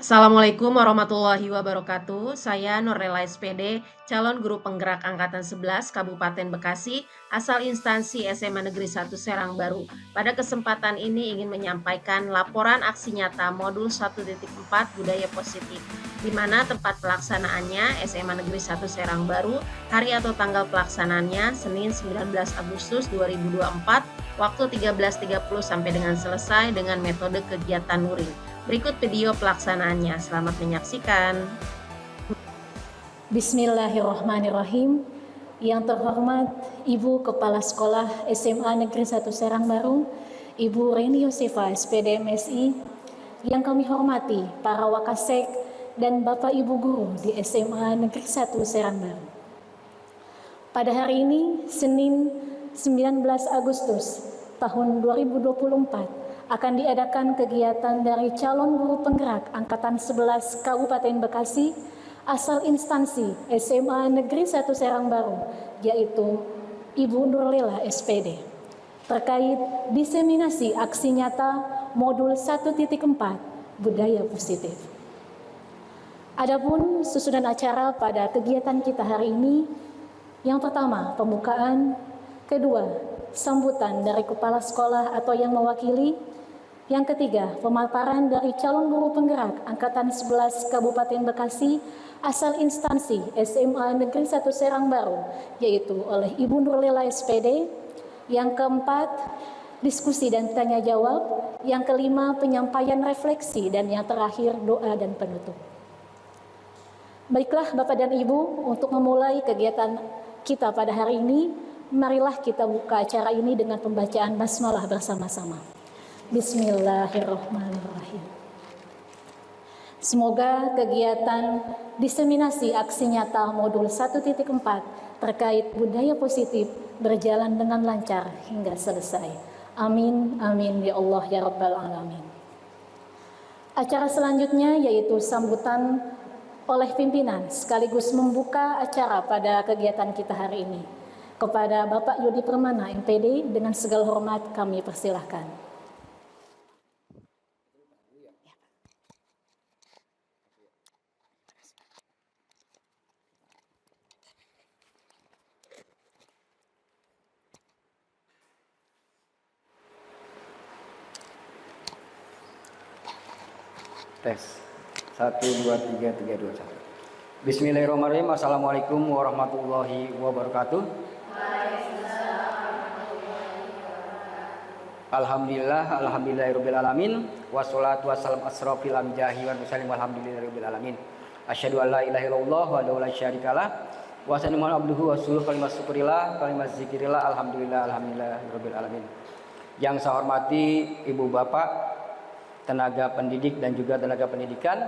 Assalamualaikum warahmatullahi wabarakatuh. Saya Nurlela SPD, calon guru penggerak angkatan 11 Kabupaten Bekasi, asal instansi SMA Negeri 1 Serang Baru. Pada kesempatan ini ingin menyampaikan laporan aksi nyata modul 1.4 budaya positif, di mana tempat pelaksanaannya SMA Negeri 1 Serang Baru, hari atau tanggal pelaksanaannya Senin 19 Agustus 2024, waktu 13.30 sampai dengan selesai dengan metode kegiatan luring. Berikut video pelaksanaannya. Selamat menyaksikan. Bismillahirrahmanirrahim. Yang terhormat Ibu Kepala Sekolah SMA Negeri 1 Serang Baru, Ibu Reni Yosefa SPD MSI. Yang kami hormati para Wakasek dan Bapak Ibu Guru di SMA Negeri 1 Serang Baru. Pada hari ini, Senin 19 Agustus tahun 2024, akan diadakan kegiatan dari calon guru penggerak Angkatan 11 Kabupaten Bekasi asal instansi SMA Negeri 1 Serang Baru, yaitu Ibu Nurlela SPD, terkait diseminasi aksi nyata modul 1.4 budaya positif. Adapun susunan acara pada kegiatan kita hari ini, yang pertama pembukaan, kedua sambutan dari kepala sekolah atau yang mewakili, yang ketiga, pemaparan dari calon guru penggerak Angkatan 11 Kabupaten Bekasi asal instansi SMA Negeri 1 Serang Baru, yaitu oleh Ibu Nurlela SPD. Yang keempat, diskusi dan tanya jawab. Yang kelima, penyampaian refleksi. Dan yang terakhir, doa dan penutup. Baiklah Bapak dan Ibu, untuk memulai kegiatan kita pada hari ini, marilah kita buka acara ini dengan pembacaan basmalah bersama-sama. Bismillahirrahmanirrahim. Semoga kegiatan diseminasi aksi nyata modul 1.4 terkait budaya positif berjalan dengan lancar hingga selesai. Amin, amin ya Allah ya Rabbal Alamin. Acara selanjutnya yaitu sambutan oleh pimpinan sekaligus membuka acara pada kegiatan kita hari ini. Kepada Bapak Yudi Permana MPD, dengan segala hormat kami persilahkan. Tes 1 2 3 3 2 1. Bismillahirrahmanirrahim. Assalamualaikum warahmatullahi wabarakatuh. Alhamdulillahirabbil alamin wassalatu wassalamu asrofil anbiya'i wal mursalin walhamdulillahirabbil alamin. Asyhadu an la ilaha illallah wa la syarikalah wa asyhadu anna abduhu wa rasuluhu kalimat syukrillah kalimat zikrillah alhamdulillahirabbil alamin. Yang saya hormati Ibu Bapak tenaga pendidik dan juga tenaga pendidikan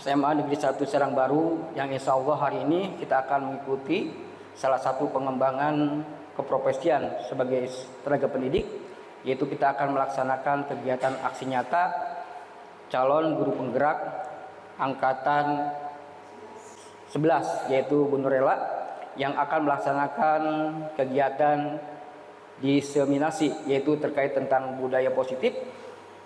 SMA Negeri 1 Serang Baru, yang insya Allah hari ini kita akan mengikuti salah satu pengembangan keprofesian sebagai tenaga pendidik, yaitu kita akan melaksanakan kegiatan aksi nyata calon guru penggerak angkatan 11, yaitu Bu Nurlela, yang akan melaksanakan kegiatan diseminasi, yaitu terkait tentang budaya positif,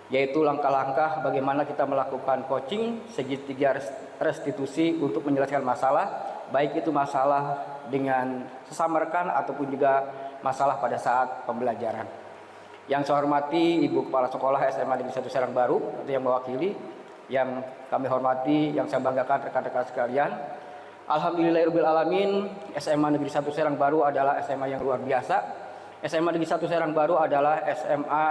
yaitu langkah-langkah bagaimana kita melakukan coaching segitiga restitusi untuk menyelesaikan masalah, baik itu masalah dengan sesama rekan ataupun juga masalah pada saat pembelajaran. Yang saya hormati Ibu Kepala Sekolah SMA Negeri 1 Serang Baru atau yang mewakili, yang kami hormati, yang saya banggakan rekan-rekan sekalian. Alhamdulillahirabbil alamin, SMA Negeri 1 Serang Baru adalah SMA yang luar biasa. SMA Negeri 1 Serang Baru adalah SMA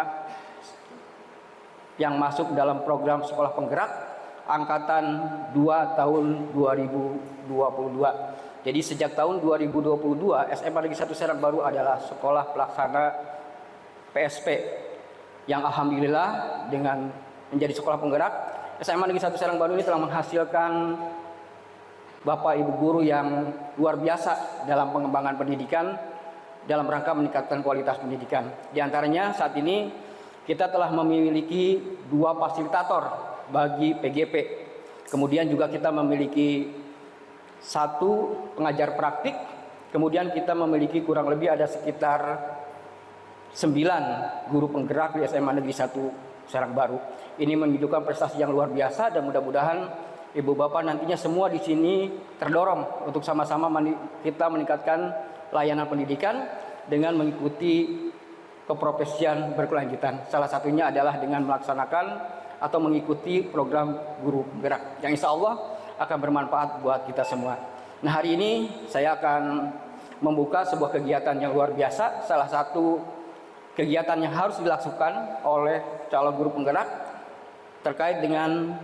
yang masuk dalam program sekolah penggerak angkatan 2 tahun 2022. Jadi sejak tahun 2022 SMA Negeri 1 Serang Baru adalah sekolah pelaksana PSP, yang alhamdulillah dengan menjadi sekolah penggerak SMA Negeri 1 Serang Baru ini telah menghasilkan Bapak Ibu guru yang luar biasa dalam pengembangan pendidikan dalam rangka meningkatkan kualitas pendidikan. Di antaranya saat ini kita telah memiliki 2 fasilitator bagi PGP. Kemudian juga kita memiliki 1 pengajar praktik. Kemudian kita memiliki kurang lebih ada sekitar 9 guru penggerak di SMA Negeri 1 Serang Baru. Ini menunjukkan prestasi yang luar biasa dan mudah-mudahan Ibu Bapak nantinya semua di sini terdorong untuk sama-sama kita meningkatkan layanan pendidikan dengan mengikuti keprofesian berkelanjutan. Salah satunya adalah dengan melaksanakan atau mengikuti program guru penggerak yang insya Allah akan bermanfaat buat kita semua. Nah, hari ini saya akan membuka sebuah kegiatan yang luar biasa. Salah satu kegiatan yang harus dilakukan oleh calon guru penggerak terkait dengan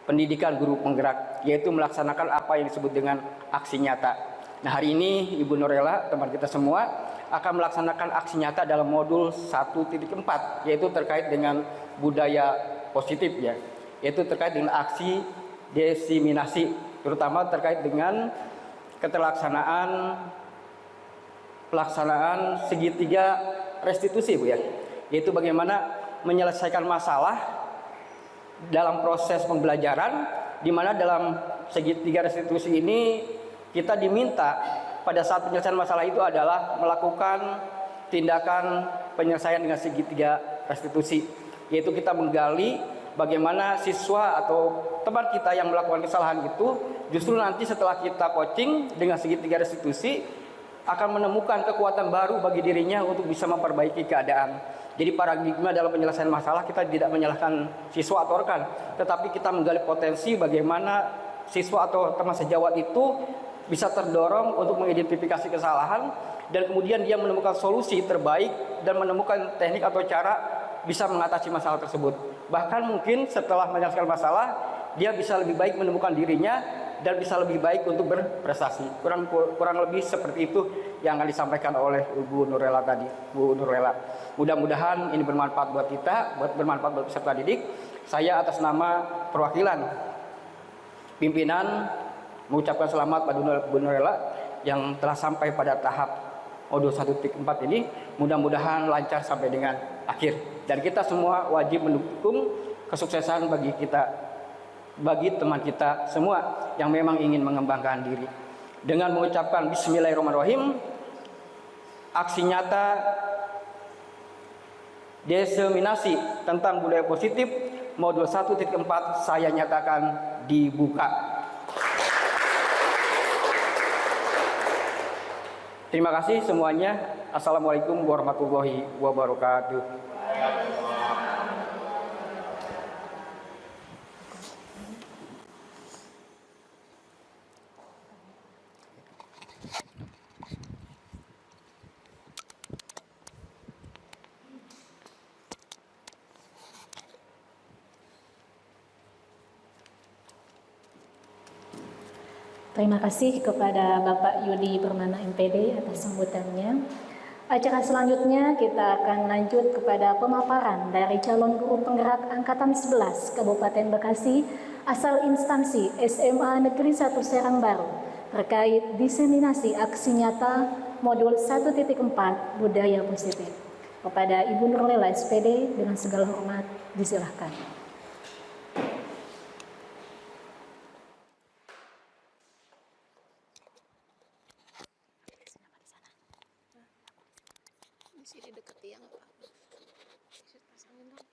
pendidikan guru penggerak, yaitu melaksanakan apa yang disebut dengan aksi nyata. Nah, hari ini Ibu Nurlela, teman kita semua, akan melaksanakan aksi nyata dalam modul 1.4, yaitu terkait dengan budaya positif, ya, yaitu terkait dengan aksi diseminasi, terutama terkait dengan pelaksanaan segitiga restitusi, Bu, ya, yaitu bagaimana menyelesaikan masalah dalam proses pembelajaran, di mana dalam segitiga restitusi ini kita diminta pada saat penyelesaian masalah itu adalah melakukan tindakan penyelesaian dengan segitiga restitusi, yaitu kita menggali bagaimana siswa atau teman kita yang melakukan kesalahan itu justru nanti setelah kita coaching dengan segitiga restitusi akan menemukan kekuatan baru bagi dirinya untuk bisa memperbaiki keadaan. Jadi paradigma dalam penyelesaian masalah kita tidak menyalahkan siswa atau rekan, tetapi kita menggali potensi bagaimana siswa atau teman sejawat itu bisa terdorong untuk mengidentifikasi kesalahan dan kemudian dia menemukan solusi terbaik dan menemukan teknik atau cara bisa mengatasi masalah tersebut. Bahkan mungkin setelah menyelesaikan masalah dia bisa lebih baik menemukan dirinya dan bisa lebih baik untuk berprestasi. Kurang lebih seperti itu yang akan disampaikan oleh Ibu Nurlela tadi, Bu Nurlela. Mudah-mudahan ini bermanfaat buat kita, bermanfaat buat peserta didik. Saya atas nama perwakilan pimpinan mengucapkan selamat pada Bu Nurlela yang telah sampai pada tahap modul 1.4 ini. Mudah-mudahan lancar sampai dengan akhir. Dan kita semua wajib mendukung kesuksesan bagi teman kita semua yang memang ingin mengembangkan diri. Dengan mengucapkan Bismillahirrahmanirrahim, aksi nyata diseminasi tentang budaya positif modul 1.4 saya nyatakan dibuka. Terima kasih semuanya. Assalamualaikum warahmatullahi wabarakatuh. Terima kasih kepada Bapak Yudi Permana MPD atas sambutannya. Acara selanjutnya kita akan lanjut kepada pemaparan dari calon guru penggerak Angkatan 11 Kabupaten Bekasi asal instansi SMA Negeri 1 Serang Baru terkait diseminasi aksi nyata modul 1.4 budaya positif. Kepada Ibu Nurlela SPD dengan segala hormat disilahkan. Sini deket tiang apa? Pasangin dong.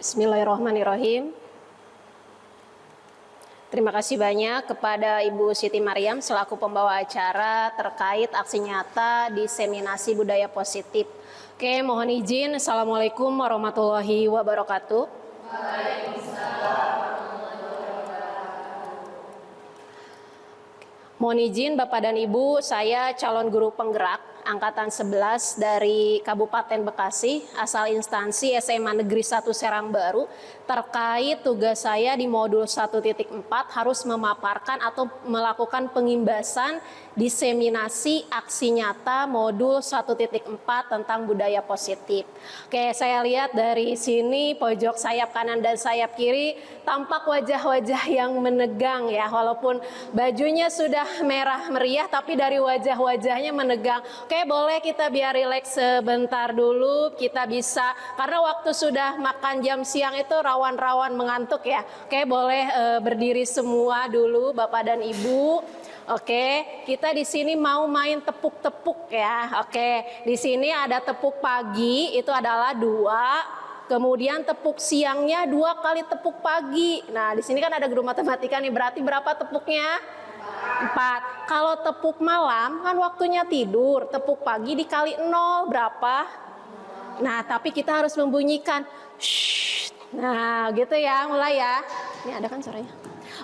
Bismillahirrahmanirrahim. Terima kasih banyak kepada Ibu Siti Mariam selaku pembawa acara terkait aksi nyata diseminasi budaya positif. Oke, mohon izin. Assalamualaikum warahmatullahi wabarakatuh. Mohon izin Bapak dan Ibu, saya calon guru penggerak Angkatan 11 dari Kabupaten Bekasi, asal instansi SMA Negeri 1 Serang Baru, terkait tugas saya di modul 1.4 harus memaparkan atau melakukan pengimbasan diseminasi aksi nyata modul 1.4 tentang budaya positif. Oke, saya lihat dari sini pojok sayap kanan dan sayap kiri tampak wajah-wajah yang menegang ya, walaupun bajunya sudah merah meriah tapi dari wajah-wajahnya menegang. Oke, Oke, boleh kita biar rileks sebentar dulu. Kita bisa, karena waktu sudah makan jam siang itu rawan-rawan mengantuk ya. Oke, boleh berdiri semua dulu Bapak dan Ibu. Oke, kita di sini mau main tepuk-tepuk ya. Oke, di sini ada tepuk pagi, itu adalah 2. Kemudian tepuk siangnya 2 kali tepuk pagi. Nah, di sini kan ada guru matematika nih, berarti berapa tepuknya? 4. Kalau tepuk malam kan waktunya tidur, tepuk pagi dikali 0 berapa? Nah, tapi kita harus membunyikan shh. Nah, gitu ya, mulai ya. Ini ada kan suaranya?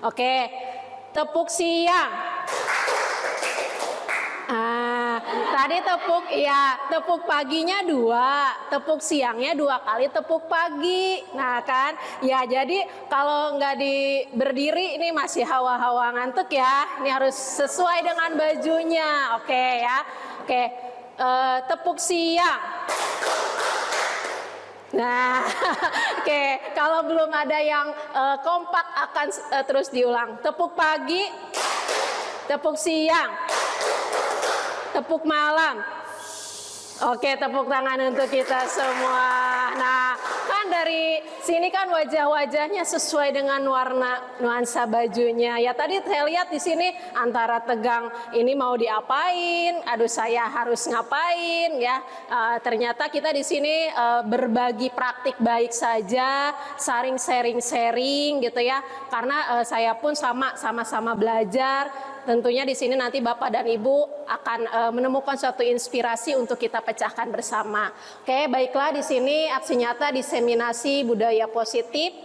Oke, tepuk siang. Tadi tepuk paginya 2, tepuk siangnya 2 kali tepuk pagi. Nah kan, ya jadi kalau nggak berdiri ini masih hawa-hawa ngantuk ya. Ini harus sesuai dengan bajunya, oke ya. Oke, tepuk siang. Nah, oke, kalau belum ada yang kompak akan terus diulang. Tepuk pagi, tepuk siang, tepuk malam. Oke, tepuk tangan untuk kita semua. Nah, kan dari sini kan wajah-wajahnya sesuai dengan warna nuansa bajunya. Ya tadi saya lihat di sini antara tegang, ini mau diapain? Aduh, saya harus ngapain ya? Ternyata kita di sini berbagi praktik baik saja, saling sharing gitu ya. Karena saya pun sama-sama belajar. Tentunya di sini nanti Bapak dan Ibu akan menemukan suatu inspirasi untuk kita pecahkan bersama. Oke, baiklah, di sini aksi nyata diseminasi budaya positif.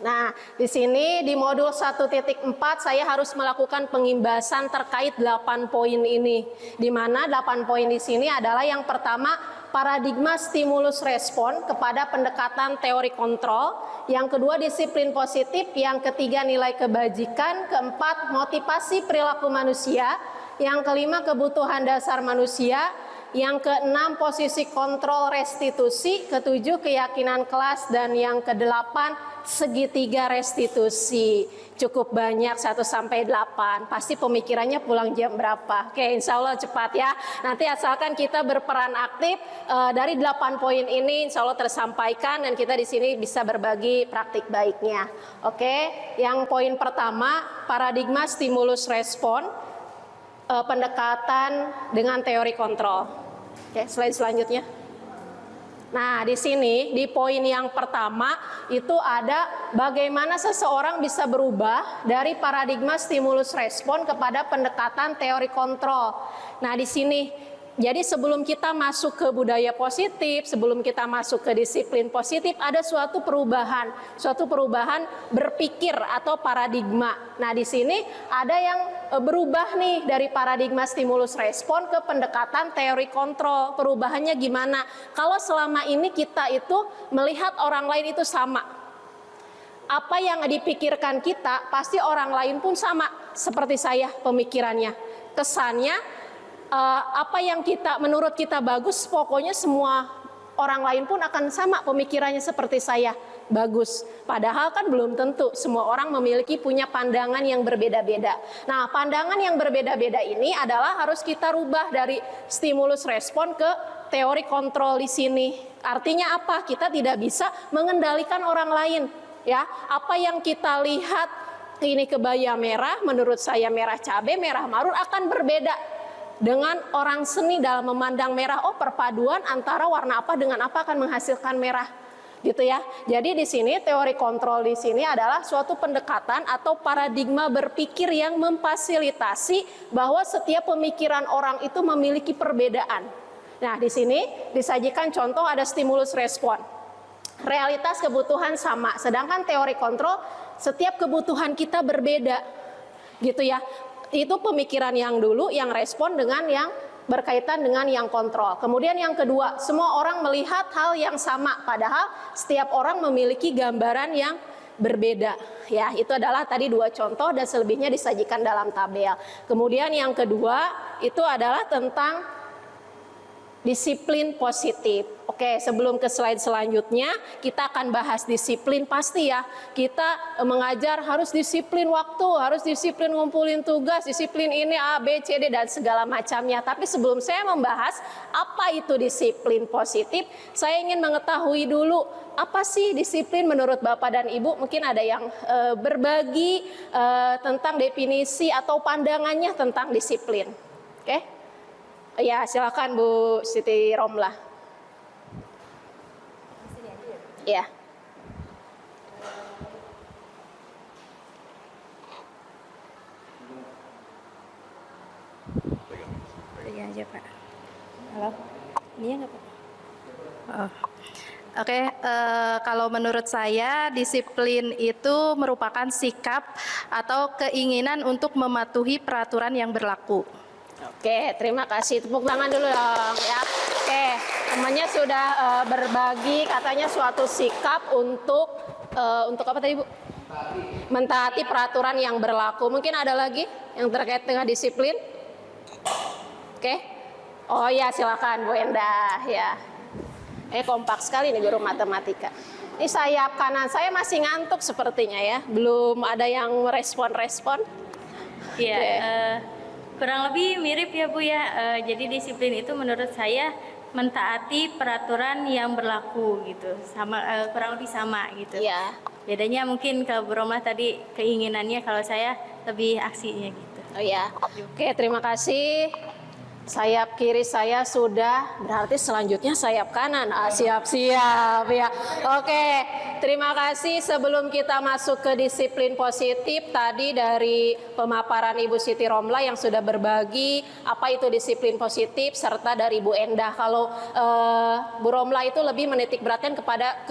Nah, di sini di modul 1.4 saya harus melakukan pengimbasan terkait 8 poin ini. Di mana 8 poin di sini adalah yang pertama, paradigma stimulus respon kepada pendekatan teori kontrol, yang kedua disiplin positif, yang ketiga nilai kebajikan, keempat motivasi perilaku manusia, yang kelima kebutuhan dasar manusia, yang keenam posisi kontrol restitusi, ketujuh keyakinan kelas, dan yang kedelapan segitiga restitusi. Cukup banyak 1-8. Pasti pemikirannya pulang jam berapa? Oke, insya Allah cepat ya. Nanti asalkan kita berperan aktif dari 8 poin ini, insya Allah tersampaikan dan kita di sini bisa berbagi praktik baiknya. Oke, yang poin pertama paradigma stimulus respon, pendekatan dengan teori kontrol. Oke, slide selanjutnya. Nah, di sini di poin yang pertama itu ada bagaimana seseorang bisa berubah dari paradigma stimulus respon kepada pendekatan teori kontrol. Nah, di sini jadi sebelum kita masuk ke budaya positif, sebelum kita masuk ke disiplin positif, ada suatu perubahan berpikir atau paradigma. Nah, di sini ada yang berubah nih dari paradigma stimulus respon ke pendekatan teori kontrol. Perubahannya gimana? Kalau selama ini kita itu melihat orang lain itu sama. Apa yang dipikirkan kita, pasti orang lain pun sama seperti saya pemikirannya. Kesannya apa yang menurut kita bagus, pokoknya semua orang lain pun akan sama pemikirannya seperti saya, bagus. Padahal kan belum tentu, semua orang punya pandangan yang berbeda-beda. Nah, pandangan yang berbeda-beda ini adalah harus kita rubah dari stimulus respon ke teori kontrol di sini. Artinya apa? Kita tidak bisa mengendalikan orang lain. Ya, apa yang kita lihat ini kebaya merah, menurut saya merah cabai, merah marun akan berbeda dengan orang seni dalam memandang merah. Oh, perpaduan antara warna apa dengan apa akan menghasilkan merah, gitu ya. Jadi di sini teori kontrol di sini adalah suatu pendekatan atau paradigma berpikir yang memfasilitasi bahwa setiap pemikiran orang itu memiliki perbedaan. Nah, di sini disajikan contoh ada stimulus respon. Realitas kebutuhan sama, sedangkan teori kontrol setiap kebutuhan kita berbeda, gitu ya. Itu pemikiran yang dulu, yang respon dengan yang berkaitan dengan yang kontrol. Kemudian yang kedua, semua orang melihat hal yang sama, padahal setiap orang memiliki gambaran yang berbeda. Ya, itu adalah tadi 2 contoh dan selebihnya disajikan dalam tabel. Kemudian yang kedua itu adalah tentang disiplin positif. Oke, sebelum ke slide selanjutnya, kita akan bahas disiplin pasti ya. Kita mengajar harus disiplin waktu, harus disiplin ngumpulin tugas, disiplin ini A, B, C, D, dan segala macamnya. Tapi sebelum saya membahas apa itu disiplin positif, saya ingin mengetahui dulu apa sih disiplin menurut Bapak dan Ibu. Mungkin ada yang berbagi tentang definisi atau pandangannya tentang disiplin. Oke? Ya, silakan Bu Siti Romlah. Ya. Iya aja Pak. Halo, ini nggak Pak? Oh. Oke, kalau menurut saya disiplin itu merupakan sikap atau keinginan untuk mematuhi peraturan yang berlaku. Oke, terima kasih. Tepuk tangan dulu dong ya. Oke, temannya sudah berbagi katanya suatu sikap untuk apa tadi Bu? Mentaati peraturan yang berlaku. Mungkin ada lagi yang terkait dengan disiplin? Oke. Oh ya, silakan Bu Endah ya. Kompak sekali nih guru matematika. Ini sayap kanan saya masih ngantuk sepertinya ya. Belum ada yang respon-respon. Iya, kurang lebih mirip ya Bu ya. Jadi disiplin itu menurut saya mentaati peraturan yang berlaku gitu, sama kurang lebih sama gitu. Iya. Bedanya mungkin ke Bu Romlah tadi keinginannya, kalau saya lebih aksinya gitu. Oh ya. Oke, terima kasih. Sayap kiri saya sudah, berarti selanjutnya sayap kanan. Siap-siap ya. Oke, terima kasih. Sebelum kita masuk ke disiplin positif, tadi dari pemaparan Ibu Siti Romlah yang sudah berbagi apa itu disiplin positif, serta dari Bu Endah. Kalau Bu Romlah itu lebih menitik beratkan kepada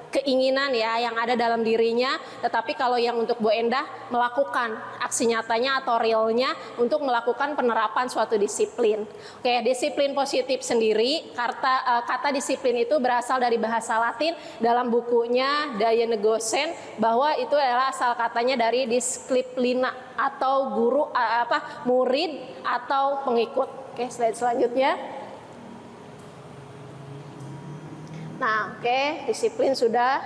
keinginan ya yang ada dalam dirinya, tetapi kalau yang untuk Bu Endah melakukan aksi nyatanya atau realnya untuk melakukan penerapan suatu disiplin. Oke, disiplin positif sendiri, kata disiplin itu berasal dari bahasa Latin dalam bukunya Daya Negosen, bahwa itu adalah asal katanya dari disciplina atau guru murid atau pengikut. Oke, slide selanjutnya. Nah, oke, disiplin sudah.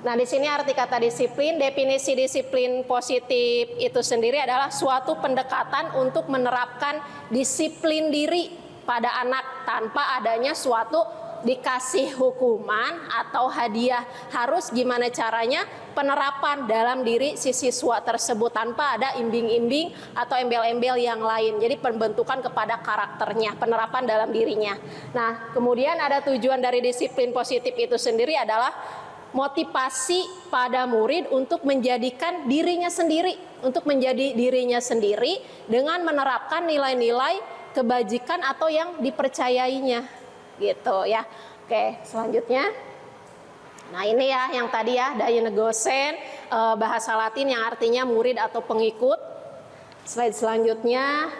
Nah, di sini arti kata disiplin, definisi disiplin positif itu sendiri adalah suatu pendekatan untuk menerapkan disiplin diri pada anak tanpa adanya suatu dikasih hukuman atau hadiah. Harus gimana caranya penerapan dalam diri si siswa tersebut tanpa ada imbing-imbing atau embel-embel yang lain. Jadi pembentukan kepada karakternya, penerapan dalam dirinya. Nah, kemudian ada tujuan dari disiplin positif itu sendiri adalah motivasi pada murid untuk menjadikan dirinya sendiri, untuk menjadi dirinya sendiri dengan menerapkan nilai-nilai kebajikan atau yang dipercayainya. Gitu ya. Oke, selanjutnya. Nah, ini ya yang tadi ya, Daya Negosen, bahasa Latin yang artinya murid atau pengikut. Slide selanjutnya.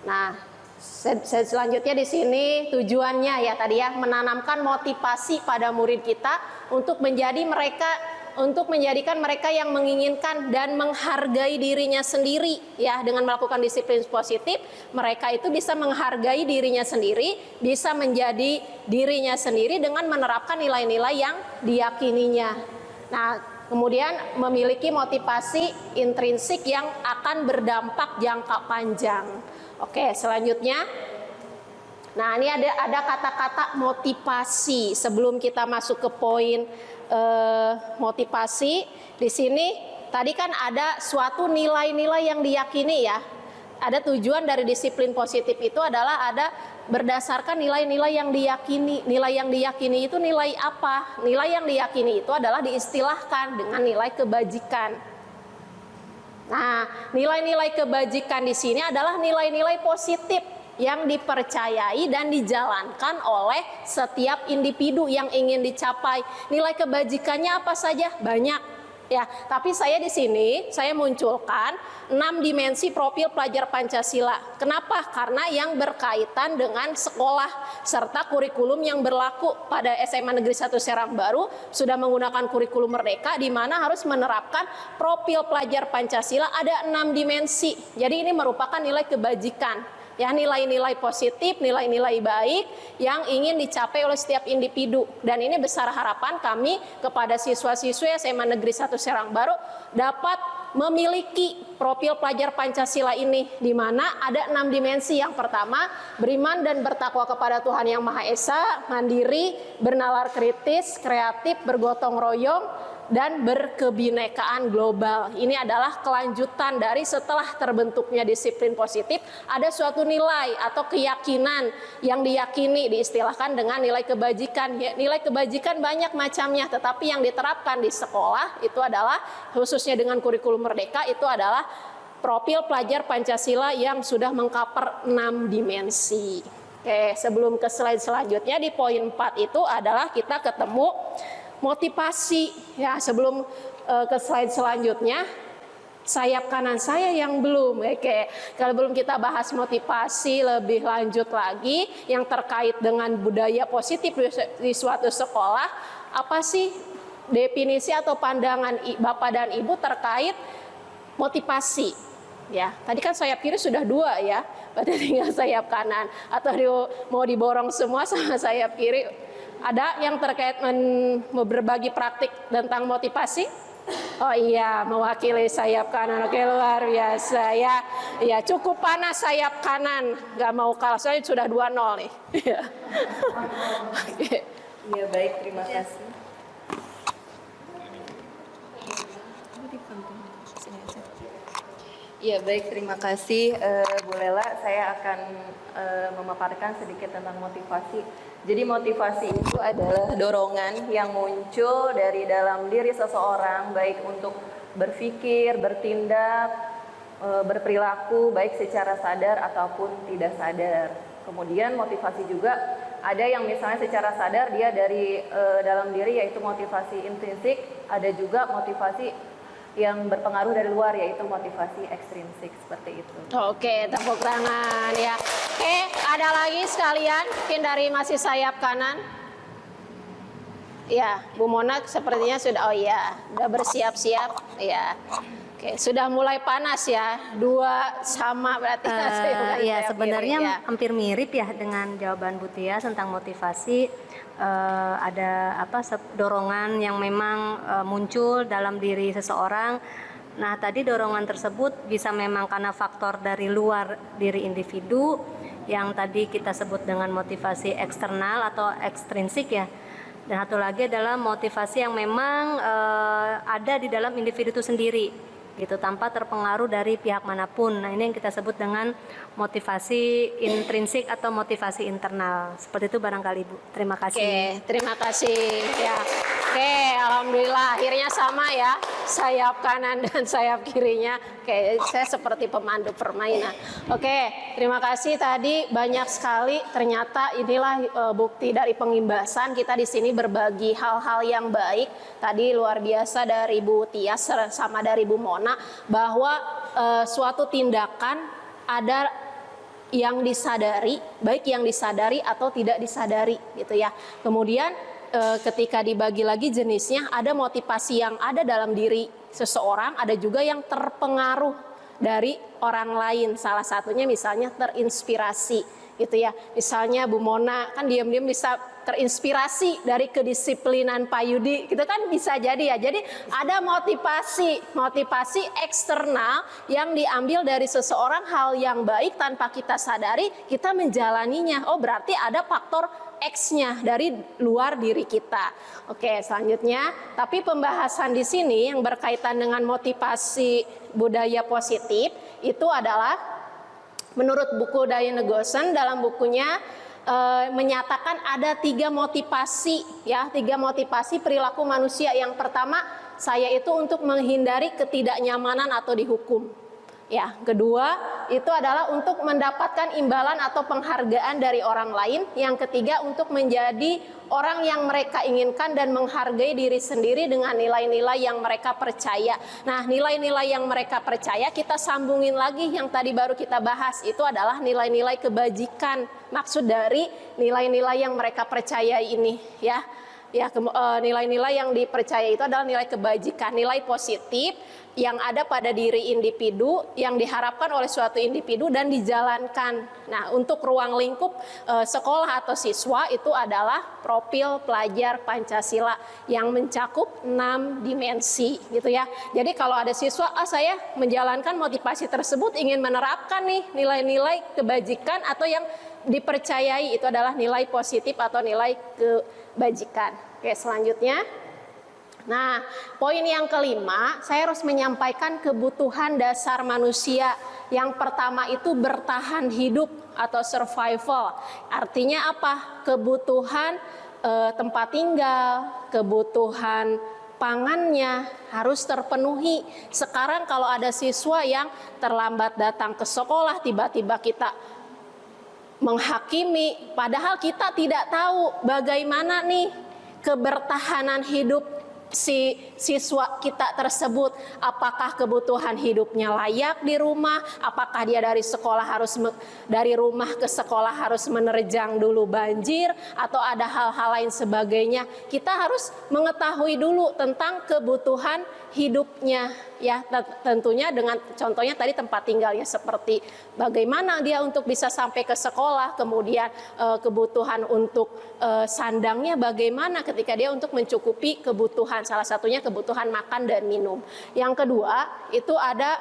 Nah, slide selanjutnya di sini tujuannya ya tadi ya, menanamkan motivasi pada murid kita untuk menjadikan mereka yang menginginkan dan menghargai dirinya sendiri ya. Dengan melakukan disiplin positif, mereka itu bisa menghargai dirinya sendiri, bisa menjadi dirinya sendiri dengan menerapkan nilai-nilai yang diyakininya. Nah, kemudian memiliki motivasi intrinsik yang akan berdampak jangka panjang. Oke, selanjutnya. Nah, ini ada kata-kata motivasi. Sebelum kita masuk ke poin motivasi, di sini tadi kan ada suatu nilai-nilai yang diyakini ya. Ada tujuan dari disiplin positif itu adalah ada berdasarkan nilai-nilai yang diyakini. Nilai yang diyakini itu nilai apa? Nilai yang diyakini itu adalah diistilahkan dengan nilai kebajikan. Nah, nilai-nilai kebajikan di sini adalah nilai-nilai positif yang dipercayai dan dijalankan oleh setiap individu yang ingin dicapai. Nilai kebajikannya apa saja? Banyak ya. Tapi saya di sini saya munculkan 6 dimensi profil pelajar Pancasila. Kenapa? Karena yang berkaitan dengan sekolah serta kurikulum yang berlaku pada SMA Negeri 1 Serang Baru sudah menggunakan kurikulum merdeka, di mana harus menerapkan profil pelajar Pancasila ada 6 dimensi. Jadi ini merupakan nilai kebajikan. Ya, nilai-nilai positif, nilai-nilai baik yang ingin dicapai oleh setiap individu. Dan ini besar harapan kami kepada siswa-siswi SMA Negeri 1 Serang Baru dapat memiliki profil pelajar Pancasila ini, di mana ada 6 dimensi. Yang pertama, beriman dan bertakwa kepada Tuhan Yang Maha Esa, mandiri, bernalar kritis, kreatif, bergotong royong, dan berkebinekaan global. Ini adalah kelanjutan dari setelah terbentuknya disiplin positif, ada suatu nilai atau keyakinan yang diyakini, diistilahkan dengan nilai kebajikan. Ya, nilai kebajikan banyak macamnya, tetapi yang diterapkan di sekolah itu adalah, khususnya dengan kurikulum Merdeka, itu adalah profil pelajar Pancasila yang sudah mengcover 6 dimensi. Oke, sebelum ke slide selanjutnya, di poin 4 itu adalah kita ketemu motivasi. Ya, sebelum ke slide selanjutnya, sayap kanan saya yang belum. Oke, kalau belum kita bahas motivasi lebih lanjut lagi yang terkait dengan budaya positif di suatu sekolah, apa sih definisi atau pandangan Bapak dan Ibu terkait motivasi? Ya, tadi kan sayap kiri sudah 2 ya, berarti tinggal sayap kanan. Atau mau diborong semua sama sayap kiri? Ada yang terkait berbagi praktik tentang motivasi? Oh iya, mewakili sayap kanan. Oke, luar biasa ya. Ya, cukup panas sayap kanan, nggak mau kalah, soalnya sudah 2-0 nih. Oke. Iya, baik, terima kasih. Iya, baik, terima kasih Bu Lela. Saya akan memaparkan sedikit tentang motivasi. Jadi motivasi itu adalah dorongan yang muncul dari dalam diri seseorang, baik untuk berpikir, bertindak, berperilaku, baik secara sadar ataupun tidak sadar. Kemudian motivasi juga ada yang misalnya secara sadar dia dari dalam diri, yaitu motivasi intrinsik, ada juga motivasi yang berpengaruh dari luar, yaitu motivasi ekstrinsik, seperti itu. Oke, tepuk tangan ya. Oke, ada lagi sekalian mungkin dari masih sayap kanan. Ya, Bu Mona sepertinya sudah, oh iya, sudah bersiap-siap. Ya. Oke, sudah mulai panas ya. 2 sama berarti. Ya, sebenarnya hampir mirip ya dengan jawaban Bu Tia tentang motivasi. Ada dorongan yang memang muncul dalam diri seseorang. Nah, tadi dorongan tersebut bisa memang karena faktor dari luar diri individu yang tadi kita sebut dengan motivasi eksternal atau ekstrinsik ya. Dan satu lagi adalah motivasi yang memang ada di dalam individu itu sendiri, gitu, tanpa terpengaruh dari pihak manapun. Nah, ini yang kita sebut dengan motivasi intrinsik atau motivasi internal. Seperti itu barangkali, Bu. Terima kasih. Oke, terima kasih ya. Oke, alhamdulillah akhirnya sama ya, sayap kanan dan sayap kirinya. Oke, saya seperti pemandu permainan. Oke, terima kasih, tadi banyak sekali, ternyata inilah bukti dari pengimbasan kita di sini berbagi hal-hal yang baik. Tadi luar biasa dari Bu Tias sama dari Bu Mona, bahwa suatu tindakan ada yang disadari, baik yang disadari atau tidak disadari gitu ya. Kemudian ketika dibagi lagi jenisnya, ada motivasi yang ada dalam diri seseorang, ada juga yang terpengaruh dari orang lain. Salah satunya misalnya terinspirasi gitu ya. Misalnya Bu Mona kan diam-diam bisa terinspirasi dari kedisiplinan Pak Yudi, gitu kan bisa jadi ya. Jadi ada motivasi eksternal yang diambil dari seseorang, hal yang baik tanpa kita sadari, kita menjalaninya. Oh, berarti ada faktor X-nya dari luar diri kita. Oke, selanjutnya, tapi pembahasan di sini yang berkaitan dengan motivasi budaya positif itu adalah menurut buku Diane Gossen, dalam bukunya menyatakan ada 3 motivasi ya, 3 motivasi perilaku manusia. Yang pertama, saya itu untuk menghindari ketidaknyamanan atau dihukum. Ya, kedua itu adalah untuk mendapatkan imbalan atau penghargaan dari orang lain. Yang ketiga, untuk menjadi orang yang mereka inginkan dan menghargai diri sendiri dengan nilai-nilai yang mereka percaya. Nah, nilai-nilai yang mereka percaya kita sambungin lagi yang tadi baru kita bahas, itu adalah nilai-nilai kebajikan. Maksud dari nilai-nilai yang mereka percaya ini ya. Ya, nilai-nilai yang dipercaya itu adalah nilai kebajikan, nilai positif yang ada pada diri individu yang diharapkan oleh suatu individu dan dijalankan. Nah, untuk ruang lingkup sekolah atau siswa itu adalah profil pelajar Pancasila yang mencakup 6 dimensi gitu ya. Jadi kalau ada siswa, saya menjalankan motivasi tersebut ingin menerapkan nih nilai-nilai kebajikan atau yang dipercayai itu adalah nilai positif atau nilai kebajikan. Oke, selanjutnya. Nah, poin yang kelima, saya harus menyampaikan kebutuhan dasar manusia. Yang pertama itu bertahan hidup atau survival. Artinya apa? Kebutuhan tempat tinggal, kebutuhan pangannya harus terpenuhi. Sekarang kalau ada siswa yang terlambat datang ke sekolah, tiba-tiba kita menghakimi, padahal kita tidak tahu bagaimana nih kebertahanan hidup si siswa kita tersebut, apakah kebutuhan hidupnya layak di rumah, apakah dia dari rumah ke sekolah harus menerjang dulu banjir atau ada hal-hal lain sebagainya. Kita harus mengetahui dulu tentang kebutuhan hidupnya ya, tentunya dengan contohnya tadi tempat tinggalnya seperti bagaimana dia untuk bisa sampai ke sekolah, kemudian kebutuhan untuk sandangnya bagaimana ketika dia untuk mencukupi kebutuhan, salah satunya kebutuhan makan dan minum. Yang kedua itu ada